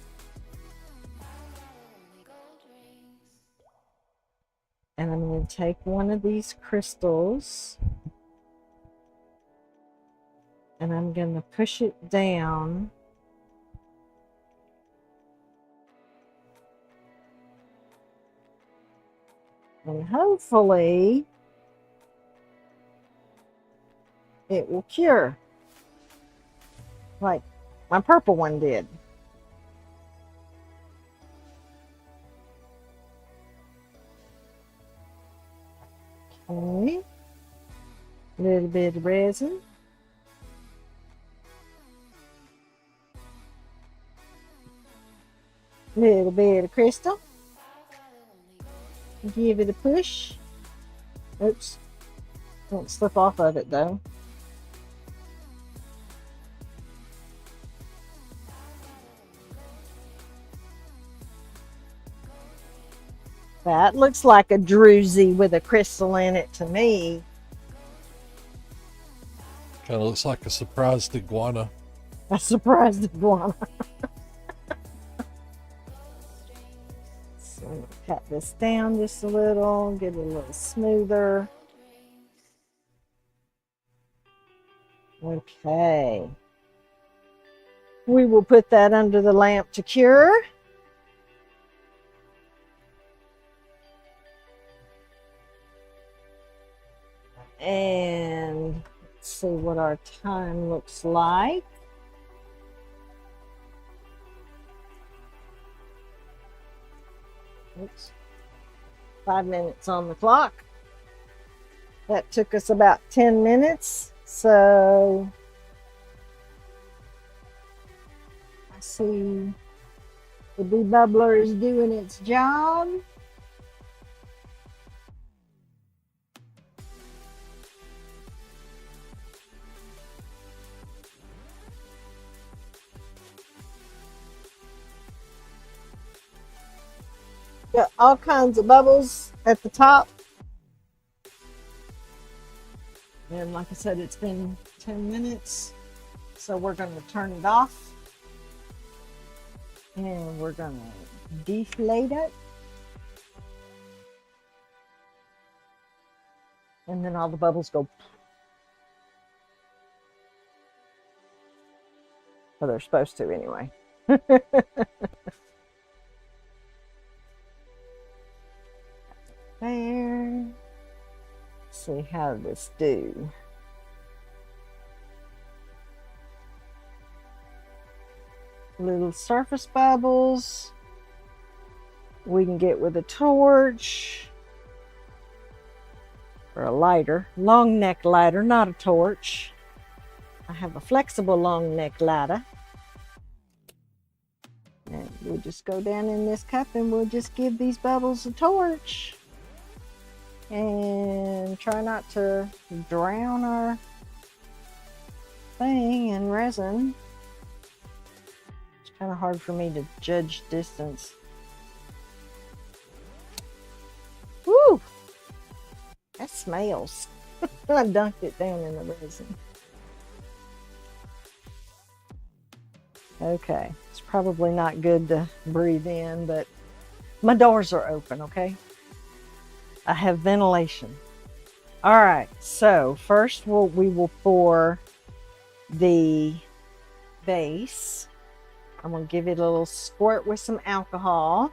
And I'm going to take one of these crystals and I'm going to push it down. And hopefully it will cure like my purple one did. Okay. A little bit of resin. A little bit of crystal. Give it a push. Oops. Don't slip off of it though. That looks like a druzy with a crystal in it to me. Kind of looks like a surprised iguana. A surprised iguana. So pat this down just a little, get it a little smoother. Okay. We will put that under the lamp to cure. And let's see what our time looks like. Oops. 5 minutes on the clock. That took us about 10 minutes. So I see the debubbler is doing its job. Got all kinds of bubbles at the top. And like I said, it's been 10 minutes. So we're going to turn it off. And we're going to deflate it. And then all the bubbles go. Well, they're supposed to anyway. There. Let's see how this do. Little surface bubbles. We can get with a torch or a lighter, long neck lighter, not a torch. I have a flexible long neck lighter. And we'll just go down in this cup and we'll just give these bubbles a torch. And try not to drown our thing in resin. It's kind of hard for me to judge distance. Woo! That smells. I dunked it down in the resin. Okay, it's probably not good to breathe in, but my doors are open, okay? I have ventilation. All right, so first we will pour the base. I'm gonna give it a little squirt with some alcohol.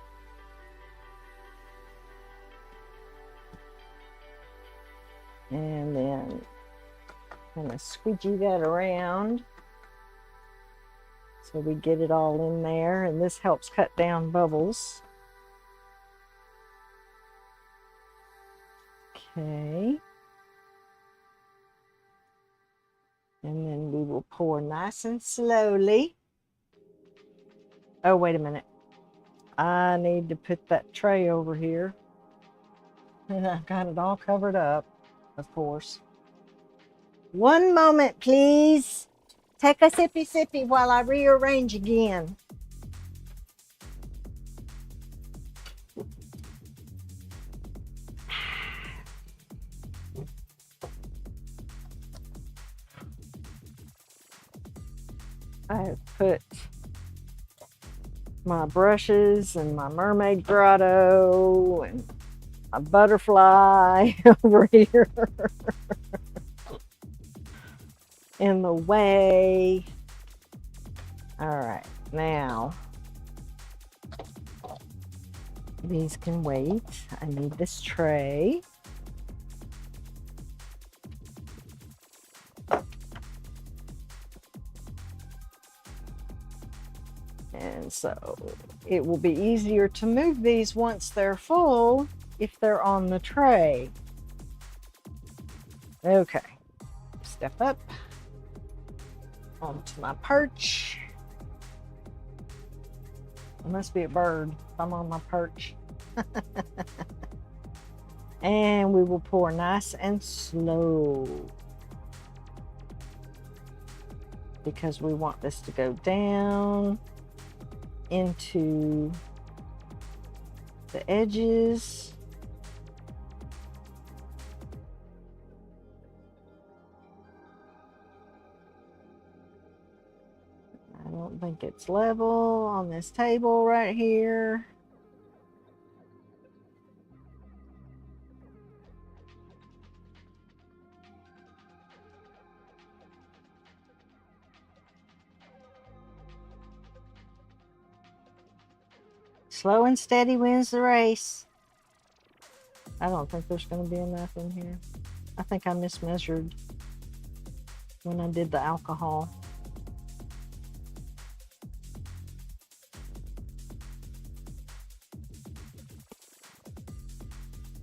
And then I'm gonna squeegee that around so we get it all in there, and this helps cut down bubbles. Okay. And then we will pour nice and slowly. Oh, wait a minute. I need to put that tray over here. And I've got it all covered up, of course. One moment, please. Take a sippy while I rearrange again. I have put my brushes and my mermaid grotto and a butterfly over here in the way. All right, now these can wait. I need this tray. And so it will be easier to move these once they're full if they're on the tray. Okay, step up onto my perch. I must be a bird if I'm on my perch. And we will pour nice and slow, because we want this to go down into the edges. I don't think it's level on this table right here. Slow and steady wins the race. I don't think there's going to be enough in here. I think I mismeasured when I did the alcohol.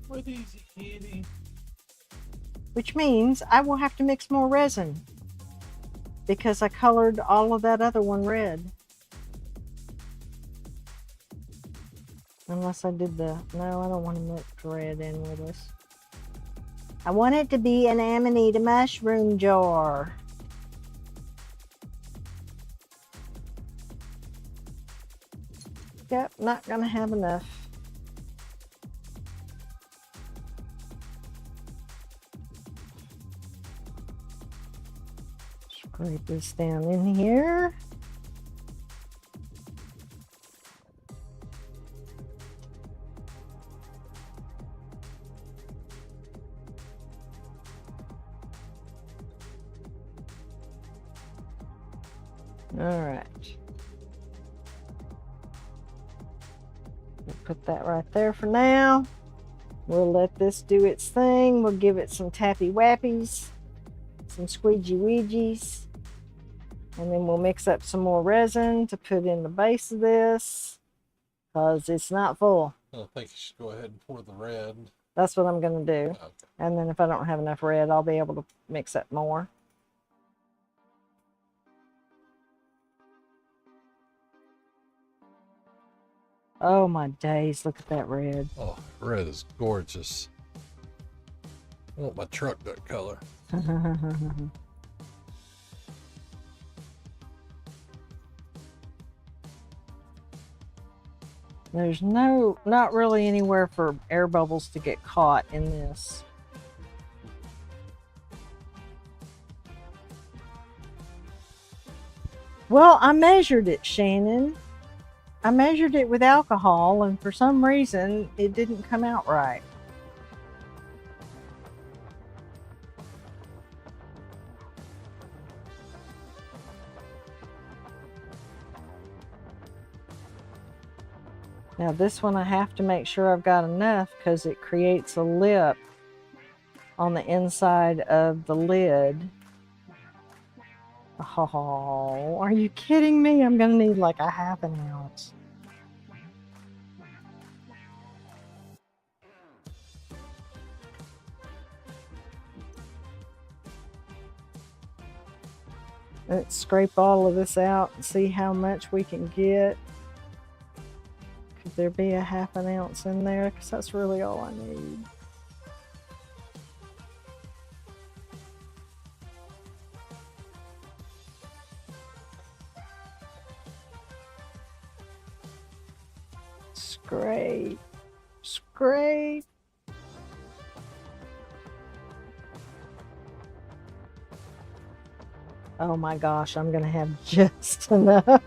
What easy, kitty. Which means I will have to mix more resin because I colored all of that other one red. Unless I did no, I don't want to mix red in with this. I want it to be an Amanita mushroom jar. Yep, not gonna have enough. Scrape this down in here. All right. We'll put that right there for now. We'll let this do its thing. We'll give it some tappy wappies, some squeegee weegees, and then we'll mix up some more resin to put in the base of this because it's not full. I think you should go ahead and pour the red. That's what I'm going to do. Okay. And then if I don't have enough red, I'll be able to mix up more. Oh my days, look at that red. Oh, red is gorgeous. I want my truck that color. There's not really anywhere for air bubbles to get caught in this. Well, I measured it, Shannon. I measured it with alcohol, and for some reason, it didn't come out right. Now this one I have to make sure I've got enough because it creates a lip on the inside of the lid. Oh, are you kidding me? I'm gonna need like a half an ounce. Let's scrape all of this out and see how much we can get. Could there be a half an ounce in there? Because that's really all I need. Scrape, scrape. Oh my gosh, I'm gonna have just enough.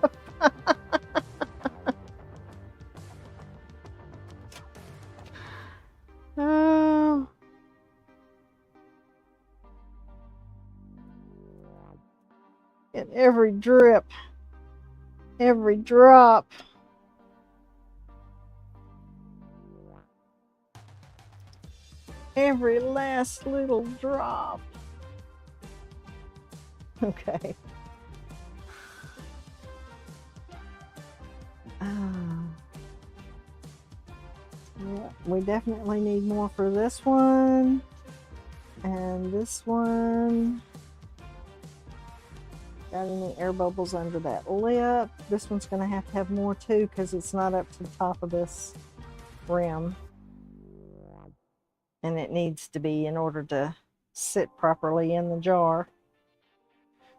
Oh. And every drip, every drop. Every last little drop. Okay. Yeah, we definitely need more for this one. And this one. Got any air bubbles under that lip? This one's going to have more too because it's not up to the top of this rim. And it needs to be in order to sit properly in the jar.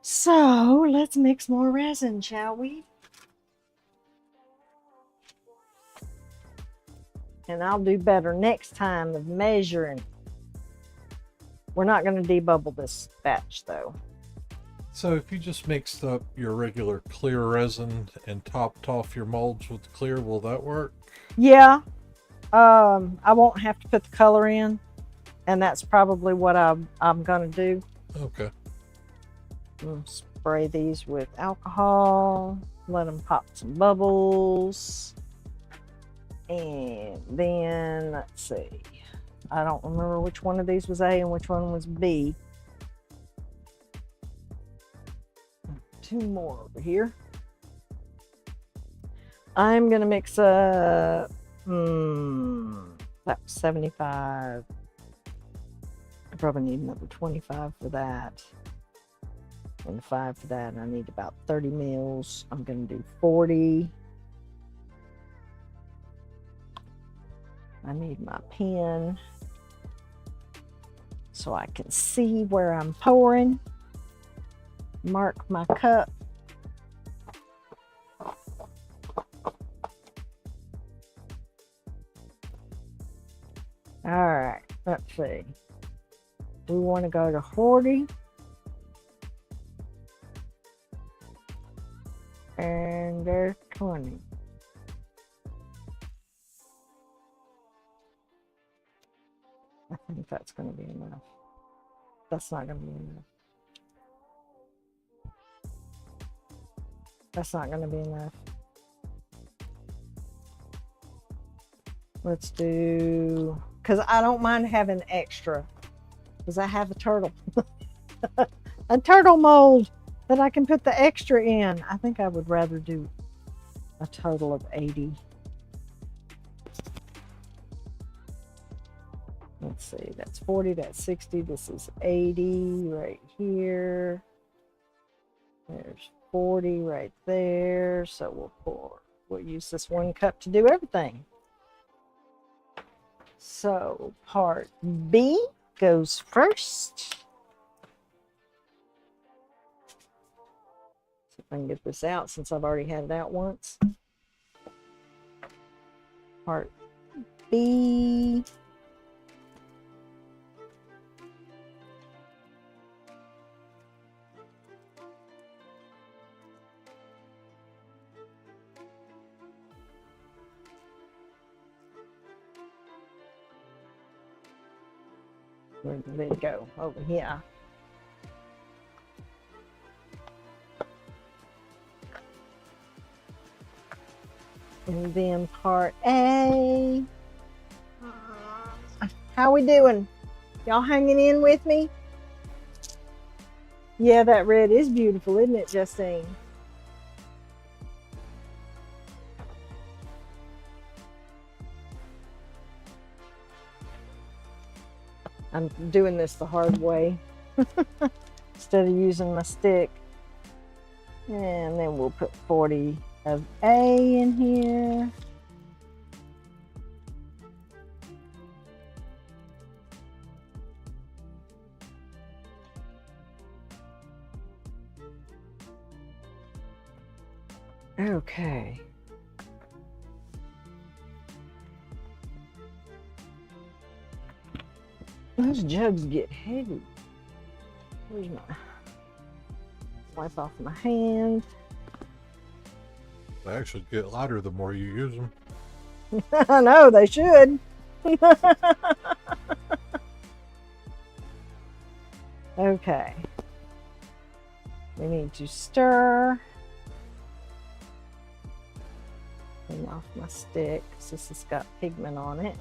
So let's mix more resin, shall we? And I'll do better next time of measuring. We're not going to debubble this batch though. So if you just mixed up your regular clear resin and topped off your molds with clear, will that work? Yeah. I won't have to put the color in, and that's probably what I'm going to do. Okay. We'll spray these with alcohol, let them pop some bubbles, and then let's see. I don't remember which one of these was A and which one was B. 2 more over here. I'm gonna mix up, that was 75. I probably need another 25 for that. And 5 for that, and I need about 30 mils. I'm gonna do 40. I need my pen so I can see where I'm pouring. Mark my cup. All right, let's see. Do we want to go to 40? And there's 20. I think that's going to be enough. That's not going to be enough. That's not going to be enough. Let's do, because I don't mind having extra, because I have a turtle. A turtle mold that I can put the extra in. I think I would rather do a total of 80. Let's see, that's 40, that's 60, this is 80 right here. There's 40 right there. So we'll use this 1 cup to do everything. So part B goes first. See if I can get this out since I've already had it out once. Part B. Where did it go? Over here. And then part A. How we doing? Y'all hanging in with me? Yeah, that red is beautiful, isn't it, Justine? I'm doing this the hard way instead of using my stick. And then we'll put 40 of A in here. Okay. Those jugs get heavy. Where's my wipe off my hand? They actually get lighter the more you use them. I know they should. Okay. We need to stir. Clean off my stick because this has got pigment on it.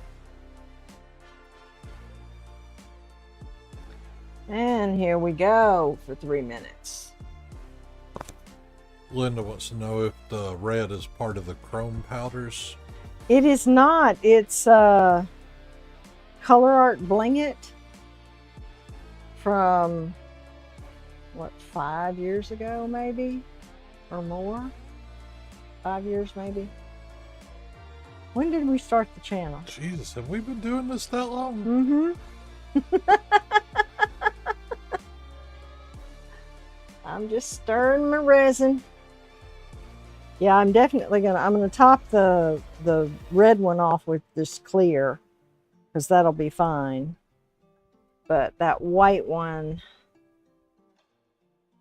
And here we go for 3 minutes. Linda wants to know if the red is part of the chrome powders. It is not. It's Color Art Bling It from, what, 5 years ago maybe? Or more? 5 years maybe? When did we start the channel? Jesus, have we been doing this that long? Mm-hmm. I'm just stirring my resin. Yeah, I'm definitely gonna top the red one off with this clear, because that'll be fine. But that white one,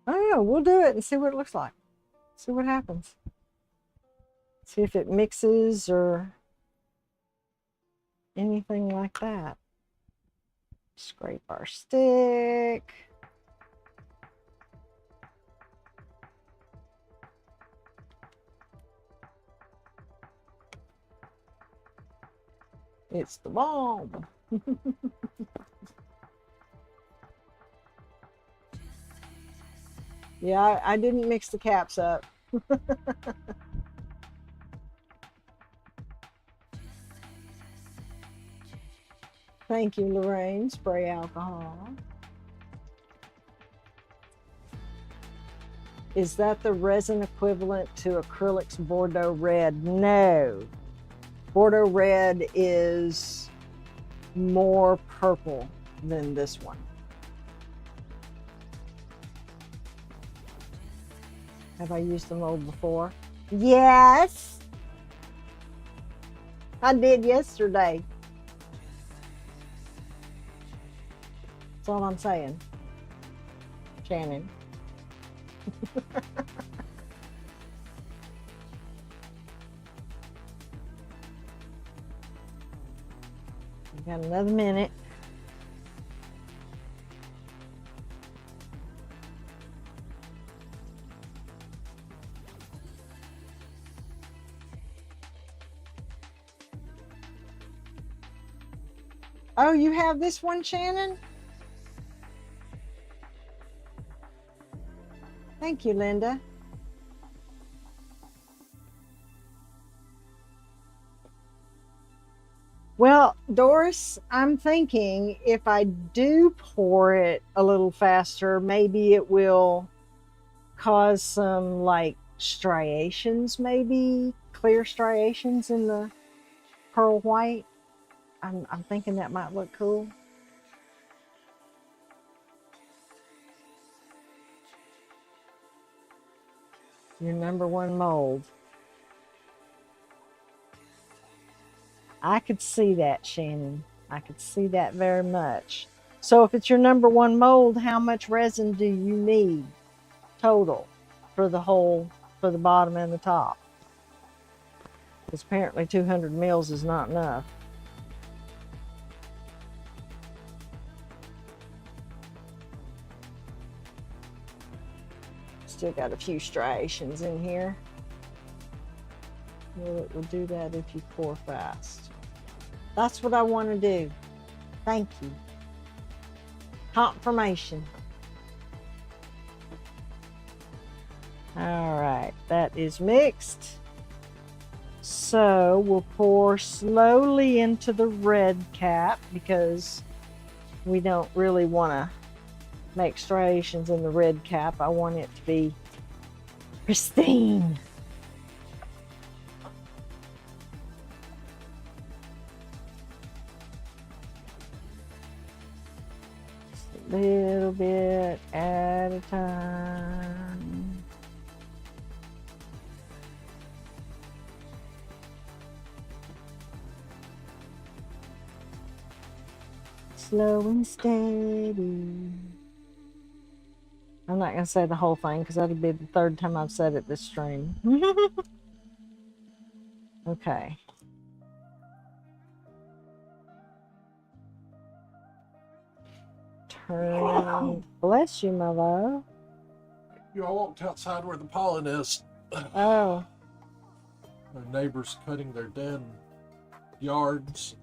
I don't know, we'll do it and see what it looks like. See what happens. See if it mixes or anything like that. Scrape our stick. It's the bomb. Yeah, I didn't mix the caps up. Thank you, Lorraine. Spray alcohol. Is that the resin equivalent to acrylic's Bordeaux red? No. Bordeaux red is more purple than this one. Have I used the mold before? Yes. I did yesterday. That's all I'm saying. Shannon. We've got another minute. Oh, you have this one, Shannon? Thank you, Linda. Well, Doris, I'm thinking if I do pour it a little faster, maybe it will cause some like striations, maybe clear striations in the pearl white. I'm thinking that might look cool. Your #1 mold. I could see that, Shannon. I could see that very much. So if it's your #1 mold, how much resin do you need total for the whole, for the bottom and the top? Because apparently 200 mils is not enough. Still got a few striations in here. Well, it will do that if you pour fast. That's what I want to do. Thank you. Confirmation. All right, that is mixed. So we'll pour slowly into the red cap because we don't really want to make striations in the red cap. I want it to be pristine. Just a little bit at a time. Slow and steady. I'm not going to say the whole thing because that'll be the 3rd time I've said it this stream. Okay. Turn. Bless you, my love. You all walked outside where the pollen is. Oh. Our neighbors cutting their dead yards.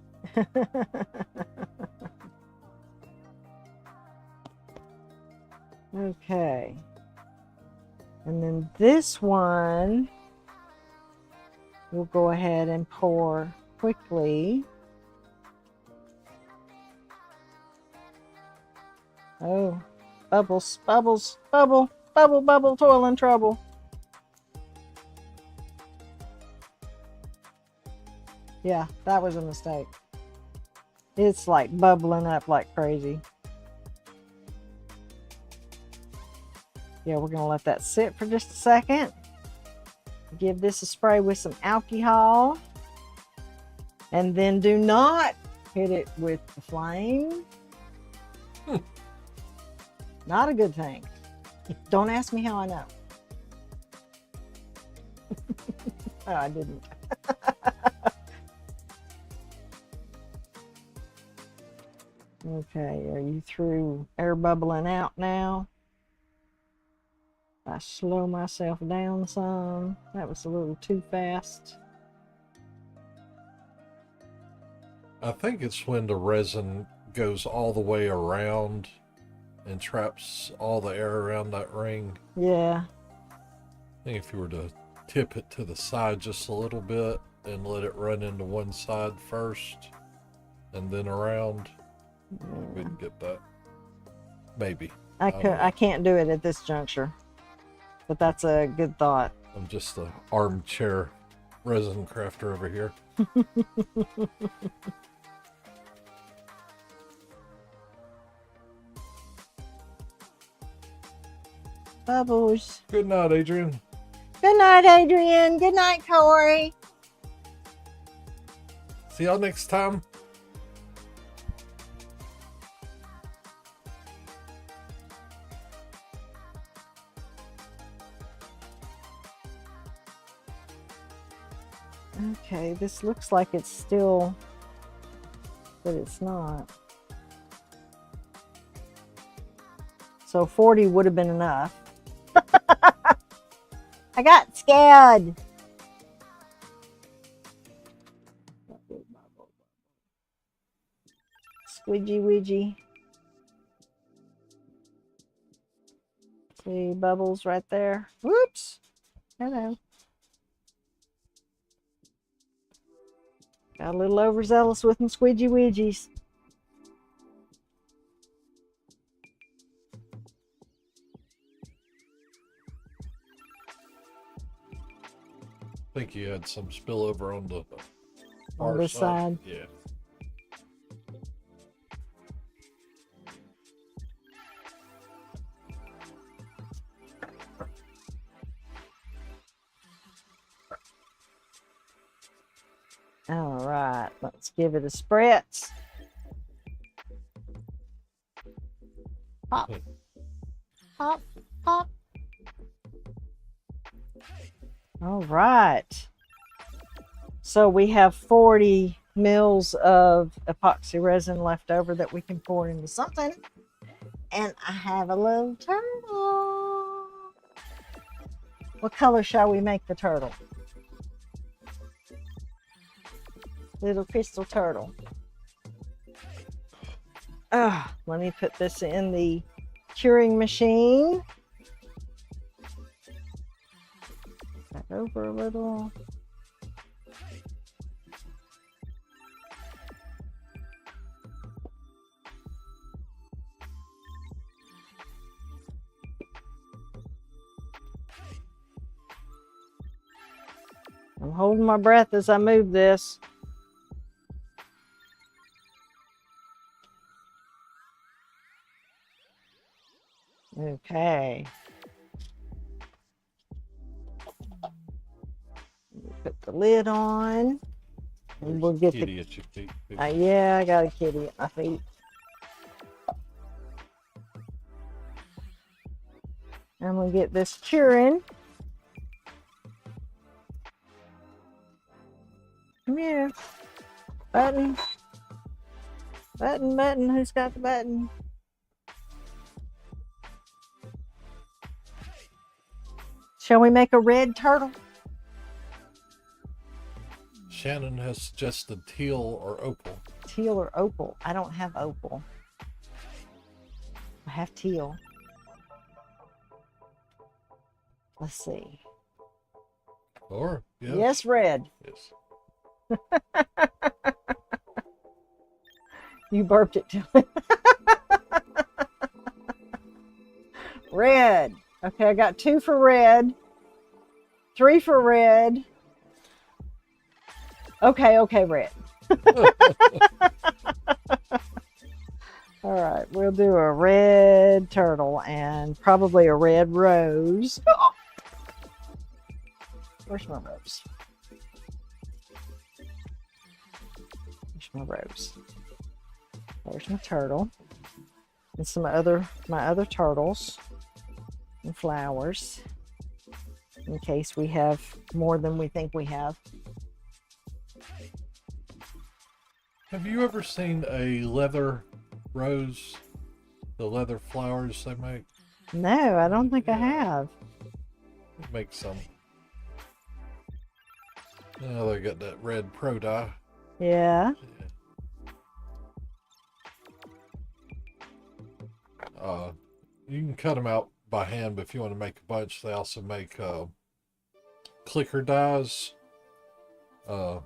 Okay. And then this one, we'll go ahead and pour quickly. Oh, bubbles, bubbles, bubble, bubble, bubble, toil and trouble. Yeah, that was a mistake. It's like bubbling up like crazy. Yeah, we're gonna let that sit for just a second. Give this a spray with some alcohol. And then do not hit it with the flame. Not a good thing. Don't ask me how I know. Oh, I didn't. Okay, are you through air bubbling out now? I slow myself down some. That was a little too fast. I think it's when the resin goes all the way around and traps all the air around that ring. Yeah. I think if you were to tip it to the side just a little bit and let it run into one side first and then around, we'd get that. Maybe. I can't do it at this juncture, but that's a good thought. I'm just an armchair resin crafter over here. Bubbles. Good night, Adrian. Good night, Adrian. Good night, Corey. See y'all next time. Okay, this looks like it's still, but it's not. So 40 would have been enough. I got scared. Squidgy widgy. See bubbles right there. Whoops. Hello. Got a little overzealous with them squidgy widgies. I think you had some spillover on the On this side. Yeah. All right, let's give it a spritz. Pop, pop, pop. All right. So we have 40 mils of epoxy resin left over that we can pour into something. And I have a little turtle. What color shall we make the turtle? Little crystal turtle. Let me put this in the curing machine. Back over a little. I'm holding my breath as I move this. Okay. Put the lid on. And we'll get kitty at your feet. yeah, I got a kitty at my feet. I'm gonna get this curing. Come here. Button. Button, button. Who's got the button? Shall we make a red turtle? Shannon has suggested teal or opal. Teal or opal? I don't have opal. I have teal. Let's see. Or, yes. Yes, red. Yes. You burped it to me. Red. Okay, I got 2 for red. 3 for red. Okay, red. All right, we'll do a red turtle and probably a red rose. Oh! Where's my rose? Where's my rose? There's my turtle. And my other turtles and flowers in case we have more than we think we have. Have you ever seen a leather rose? The leather flowers they make? No, I don't think I have. They make some. Now they got that red pro dye. Yeah. You can cut them out by hand, but if you want to make a bunch, they also make clicker dies that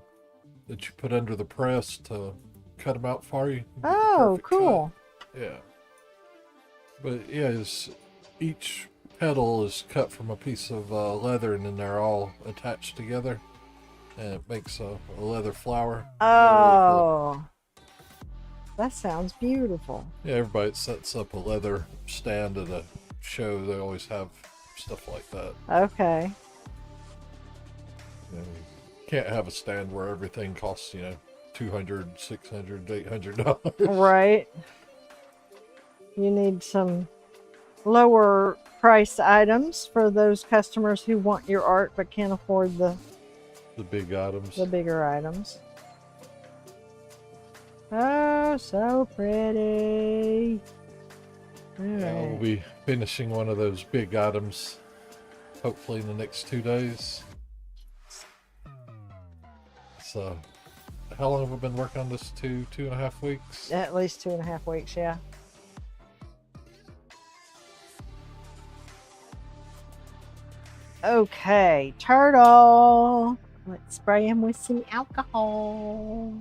you put under the press to cut them out for you. Oh, cool. Cut. Yeah. But yeah, each pedal is cut from a piece of leather, and then they're all attached together, and it makes a leather flower. Oh, really cool. That sounds beautiful. Yeah, everybody that sets up a leather stand at a show, they always have stuff like that. Okay. You can't have a stand where everything costs, $200, $600, $800. Right. You need some lower priced items for those customers who want your art but can't afford the big items. The bigger items. Oh, so pretty. Yeah, we'll be finishing one of those big items hopefully in the next 2 days. So, how long have we been working on this? 2.5 weeks? At least 2.5 weeks, yeah. Okay, turtle. Let's spray him with some alcohol.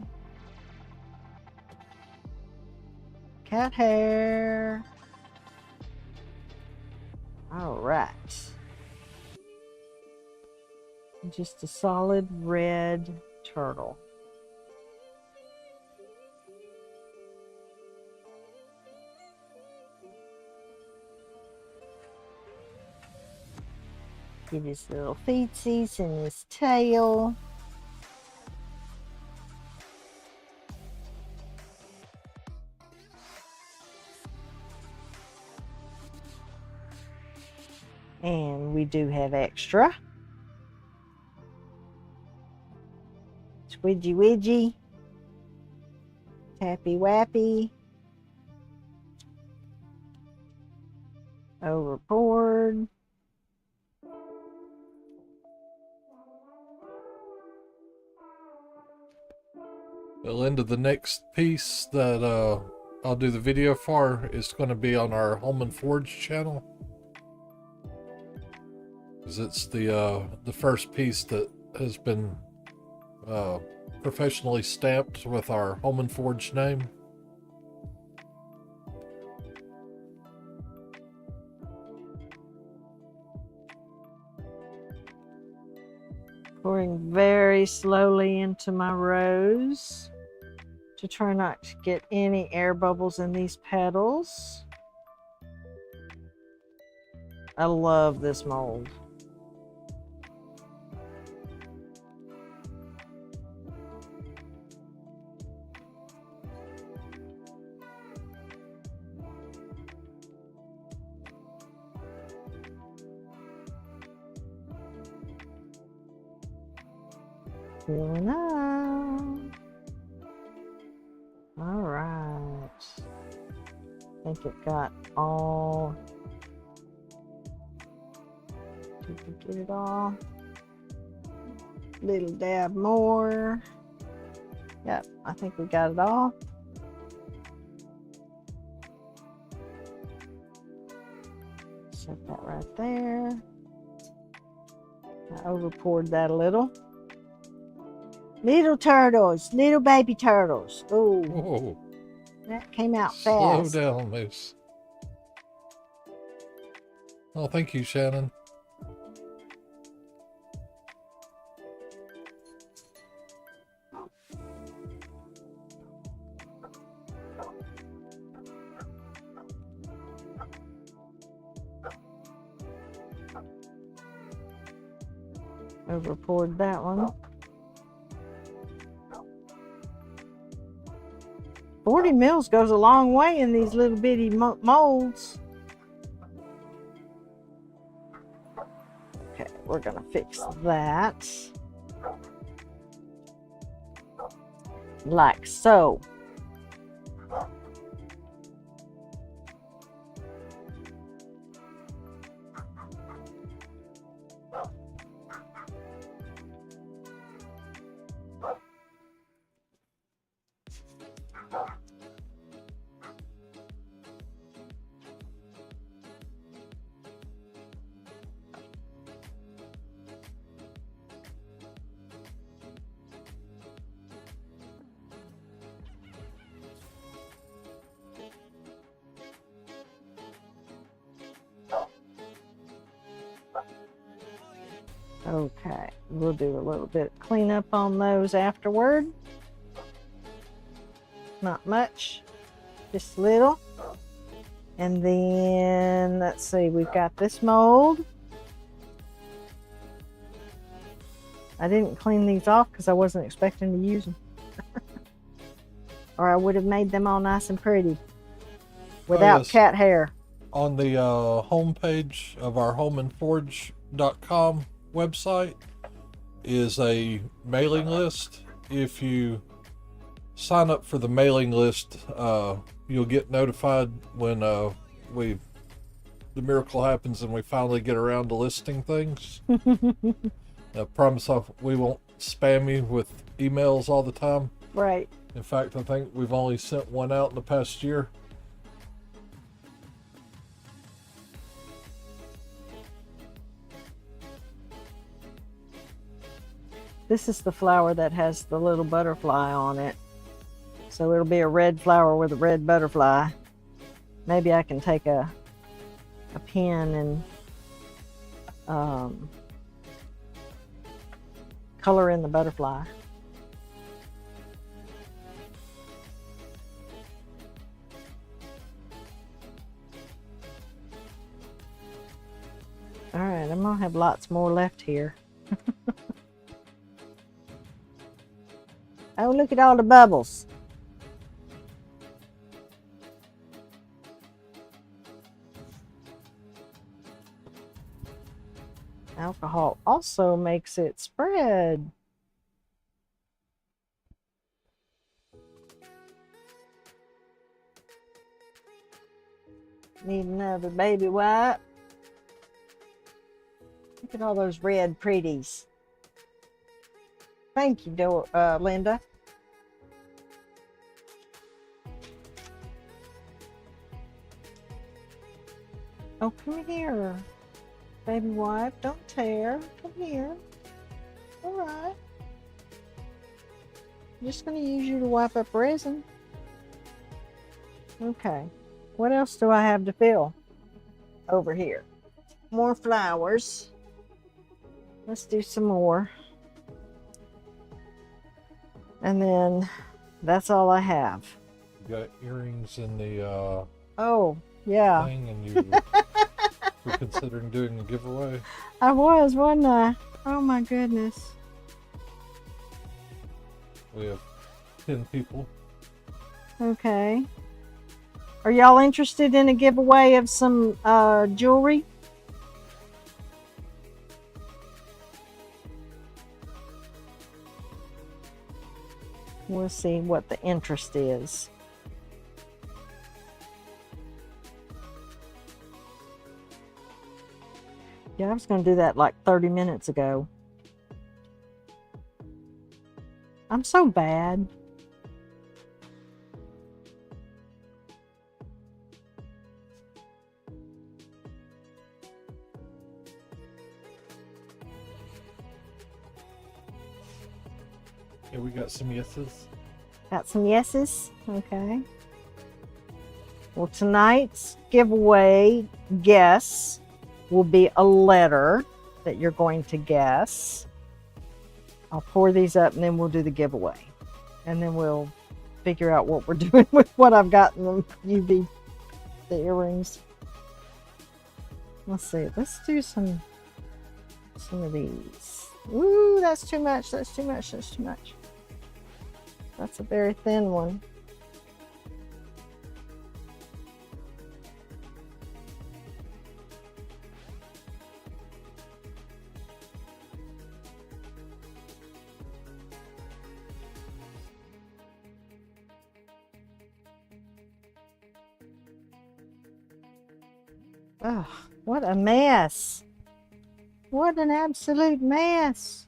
Cat hair. All right. Just a solid red turtle. Get his little feetsies and his tail. And we do have extra. Squidgy widgy. Tappy wappy. Overboard. The end of the next piece that I'll do the video for is going to be on our Home and Forge channel. Because it's the first piece that has been professionally stamped with our Home and Forge name. Pouring very slowly into my rose to try not to get any air bubbles in these petals. I love this mold. Feeling up. All right. I think it got all. Did we get it all? Little dab more. Yep, I think we got it all. Set that right there. I over poured that a little. Little turtles, little baby turtles. Oh, that came out fast. Slow down, Moose. Oh, thank you, Shannon. Over poured that one. 40 mils goes a long way in these little bitty molds. Okay, we're gonna fix that. Like so. Okay, we'll do a little bit of cleanup on those afterward. Not much, just a little. And then, let's see, we've got this mold. I didn't clean these off because I wasn't expecting to use them. Or I would have made them all nice and pretty without cat hair. On the homepage of our homeandforge.com website is a mailing list. If you sign up for the mailing list, you'll get notified when the miracle happens and we finally get around to listing things. I promise we won't spam you with emails all the time. Right. In fact, I think we've only sent one out in the past year. This is the flower that has the little butterfly on it. So it'll be a red flower with a red butterfly. Maybe I can take a pen and color in the butterfly. All right, I'm gonna have lots more left here. Oh, look at all the bubbles. Alcohol also makes it spread. Need another baby wipe. Look at all those red pretties. Thank you, Linda. Oh, come here. Baby wipe, don't tear. Come here. All right. I'm just going to use you to wipe up resin. Okay. What else do I have to fill over here? More flowers. Let's do some more. And then that's all I have. You got earrings in the oh, yeah. thing, and you were considering doing a giveaway. I was, wasn't I? Oh my goodness. We have 10 people. Okay. Are y'all interested in a giveaway of some jewelry? We'll see what the interest is. Yeah, I was going to do that like 30 minutes ago. I'm so bad. Yeah, we got some yeses. Got some yeses? Okay. Well, tonight's giveaway guess will be a letter that you're going to guess. I'll pour these up and then we'll do the giveaway. And then we'll figure out what we're doing with what I've got in the UV, the earrings. Let's see. Let's do some of these. Ooh, that's too much. That's too much. That's too much. That's a very thin one. Oh, what a mess. What an absolute mess.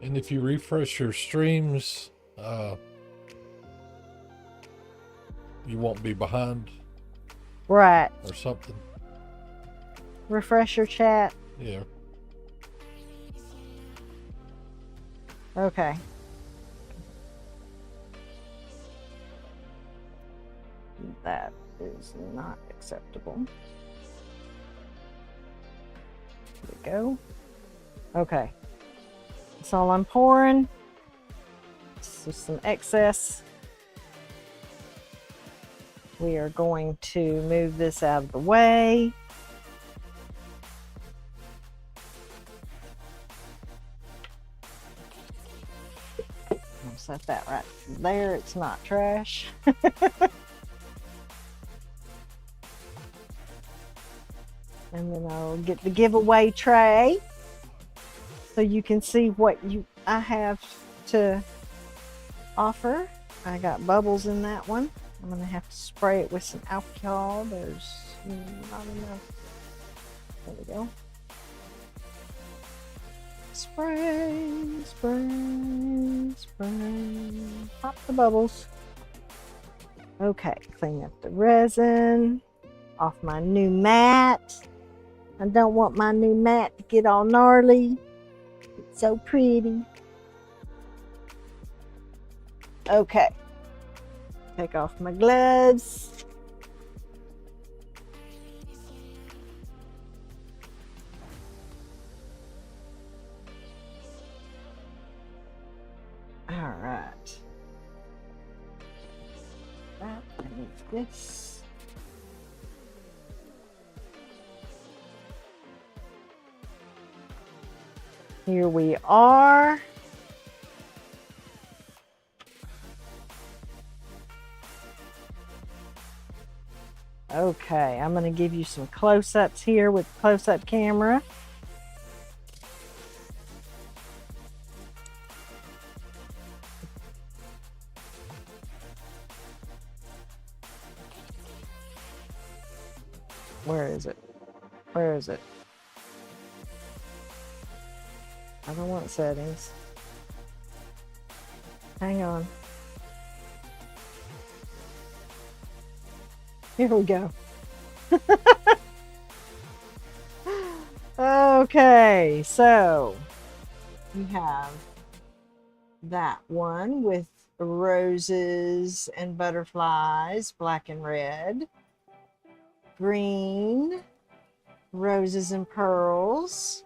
And if you refresh your streams, you won't be behind. Right. Or something. Refresh your chat. Yeah. Okay. That is not acceptable. There we go. Okay. That's all I'm pouring. This is some excess. We are going to move this out of the way. I'll set that right there. It's not trash. And then I'll get the giveaway tray so you can see what I have to offer. I got bubbles in that one. I'm going to have to spray it with some alcohol. There's not enough. There we go. Spray, spray, spray. Pop the bubbles. Okay, clean up the resin off my new mat. I don't want my new mat to get all gnarly. It's so pretty. Okay. Take off my gloves. All right. That needs this. Here we are. Okay, I'm going to give you some close-ups here with the close-up camera. Where is it? Where is it? I don't want settings. Hang on. Here we go. Okay, so we have that one with roses and butterflies, black and red. Green, roses and pearls.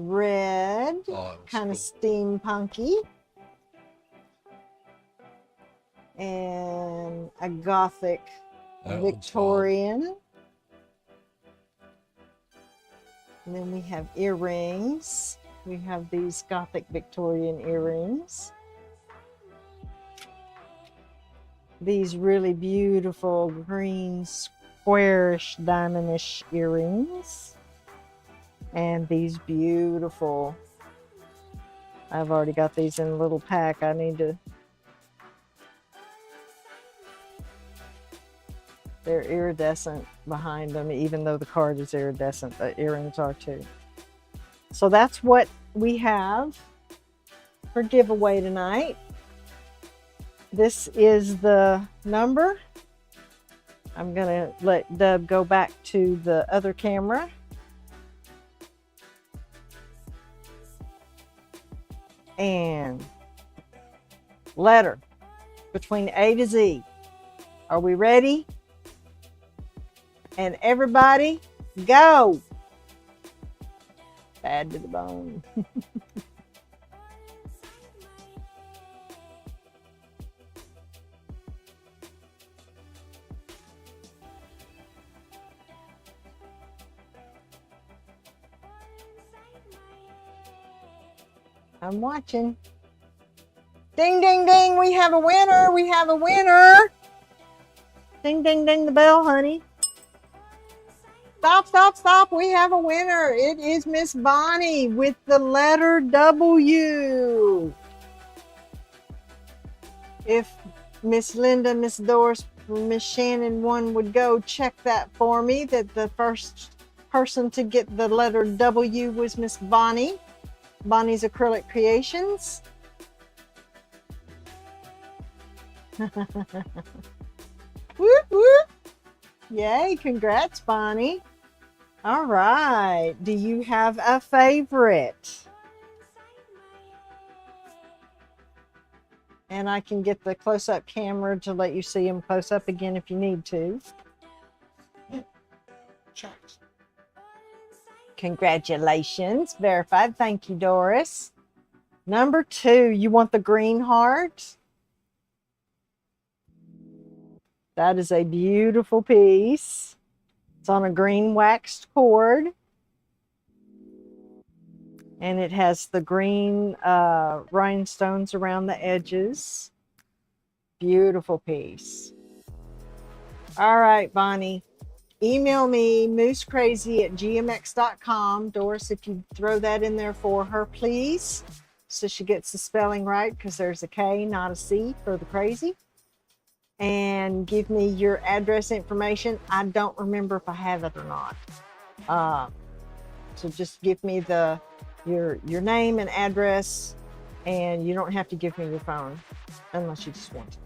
Red, kind of steampunky. And a gothic Victorian. And then we have earrings. We have these gothic Victorian earrings. These really beautiful green squarish diamondish earrings. And these beautiful, I've already got these in a little pack. I need to, they're iridescent behind them, even though the card is iridescent, the earrings are too. So that's what we have for giveaway tonight. This is the number. I'm gonna let Dub go back to the other camera. And letter between A to Z. Are we ready? And everybody, go! Bad to the bone. I'm watching. Ding, ding, ding. We have a winner. We have a winner. Ding, ding, ding the bell, honey. Stop, stop, stop. We have a winner. It is Miss Bonnie with the letter W. If Miss Linda, Miss Doris, Miss Shannon one would go check that for me, that the first person to get the letter W was Miss Bonnie. Bonnie's Acrylic Creations. Whoop, whoop. Yay, congrats, Bonnie. All right. Do you have a favorite? And I can get the close-up camera to let you see them close up again if you need to. Shucks. Congratulations. Verified. Thank you, Doris. Number 2, you want the green heart? That is a beautiful piece. It's on a green waxed cord. And it has the green rhinestones around the edges. Beautiful piece. All right, Bonnie. Email me, MooseKrazy@gmx.com. Doris, if you throw that in there for her, please. So she gets the spelling right, because there's a K, not a C for the crazy. And give me your address information. I don't remember if I have it or not. So just give me your name and address, and you don't have to give me your phone unless you just want to.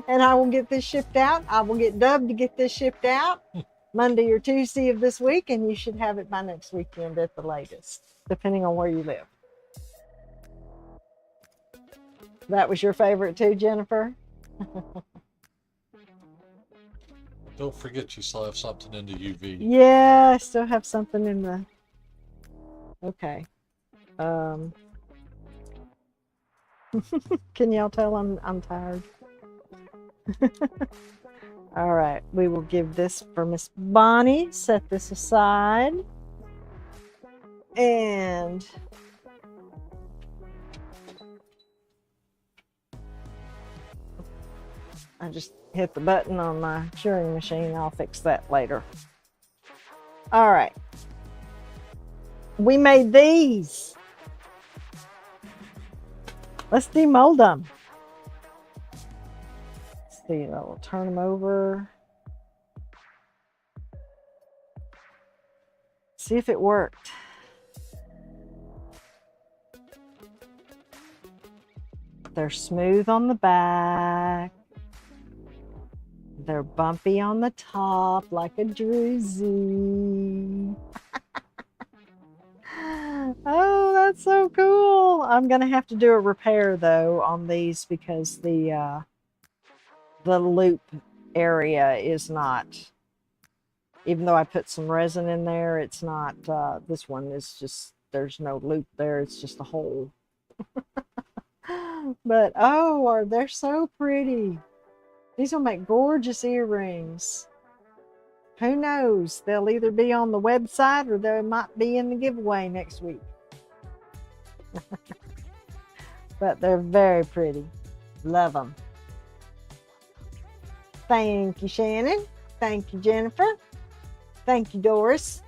And I will get this shipped out. I will get dubbed to get this shipped out Monday or Tuesday of this week, and you should have it by next weekend at the latest, depending on where you live. That was your favorite too, Jennifer? Don't forget you still have something in the UV. Yeah, I still have something in the... Okay. Can y'all tell I'm tired? All right, we will give this for Miss Bonnie. Set this aside. And I just hit the button on my curing machine. I'll fix that later. All right. We made these. Let's demold them. Let's see, I'll turn them over. See if it worked. They're smooth on the back. They're bumpy on the top like a druzy. Oh, that's so cool. I'm going to have to do a repair though on these, because the loop area is not, even though I put some resin in there, it's not, this one is just, there's no loop there. It's just a hole. But oh, they're so pretty. These will make gorgeous earrings. Who knows? They'll either be on the website or they might be in the giveaway next week. But they're very pretty. Love them. Thank you, Shannon. Thank you, Jennifer. Thank you, Doris.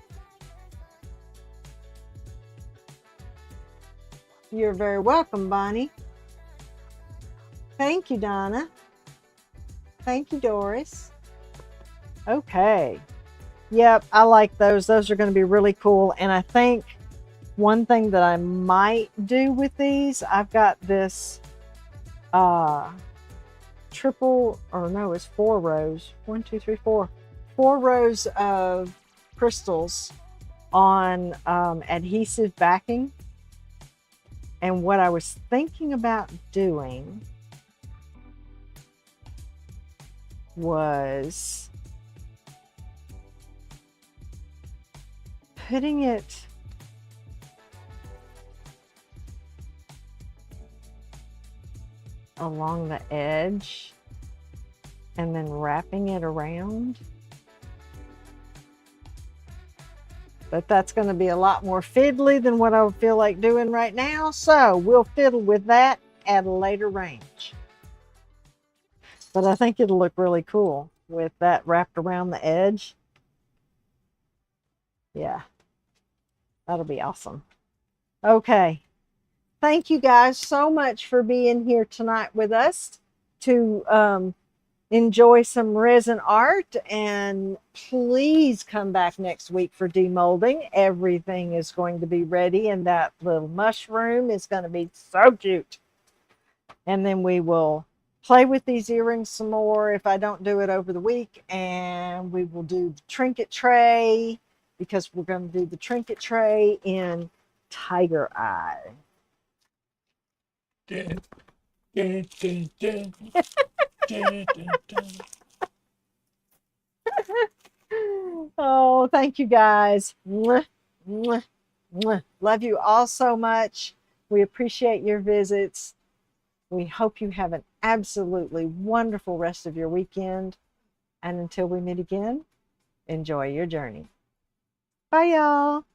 You're very welcome, Bonnie. Thank you, Donna. Thank you, Doris. Okay. Yep, I like those. Those are going to be really cool. And I think one thing that I might do with these, I've got this triple, or no, it's 4 rows. 1, 2, 3, 4. 4 rows of crystals on adhesive backing. And what I was thinking about doing was putting it along the edge and then wrapping it around. But that's going to be a lot more fiddly than what I would feel like doing right now. So we'll fiddle with that at a later range. But I think it'll look really cool with that wrapped around the edge. Yeah, that'll be awesome. Okay. Thank you guys so much for being here tonight with us to enjoy some resin art. And please come back next week for demolding. Everything is going to be ready, and that little mushroom is going to be so cute. And then we will play with these earrings some more if I don't do it over the week, and we will do the trinket tray because we're going to do the trinket tray in Tiger Eye. Dun, dun, dun, dun. Dun, dun, dun. Oh, thank you guys. Mwah, mwah, mwah. Love you all so much. We appreciate your visits. We hope you have an absolutely wonderful rest of your weekend. And until we meet again, enjoy your journey. Bye, y'all.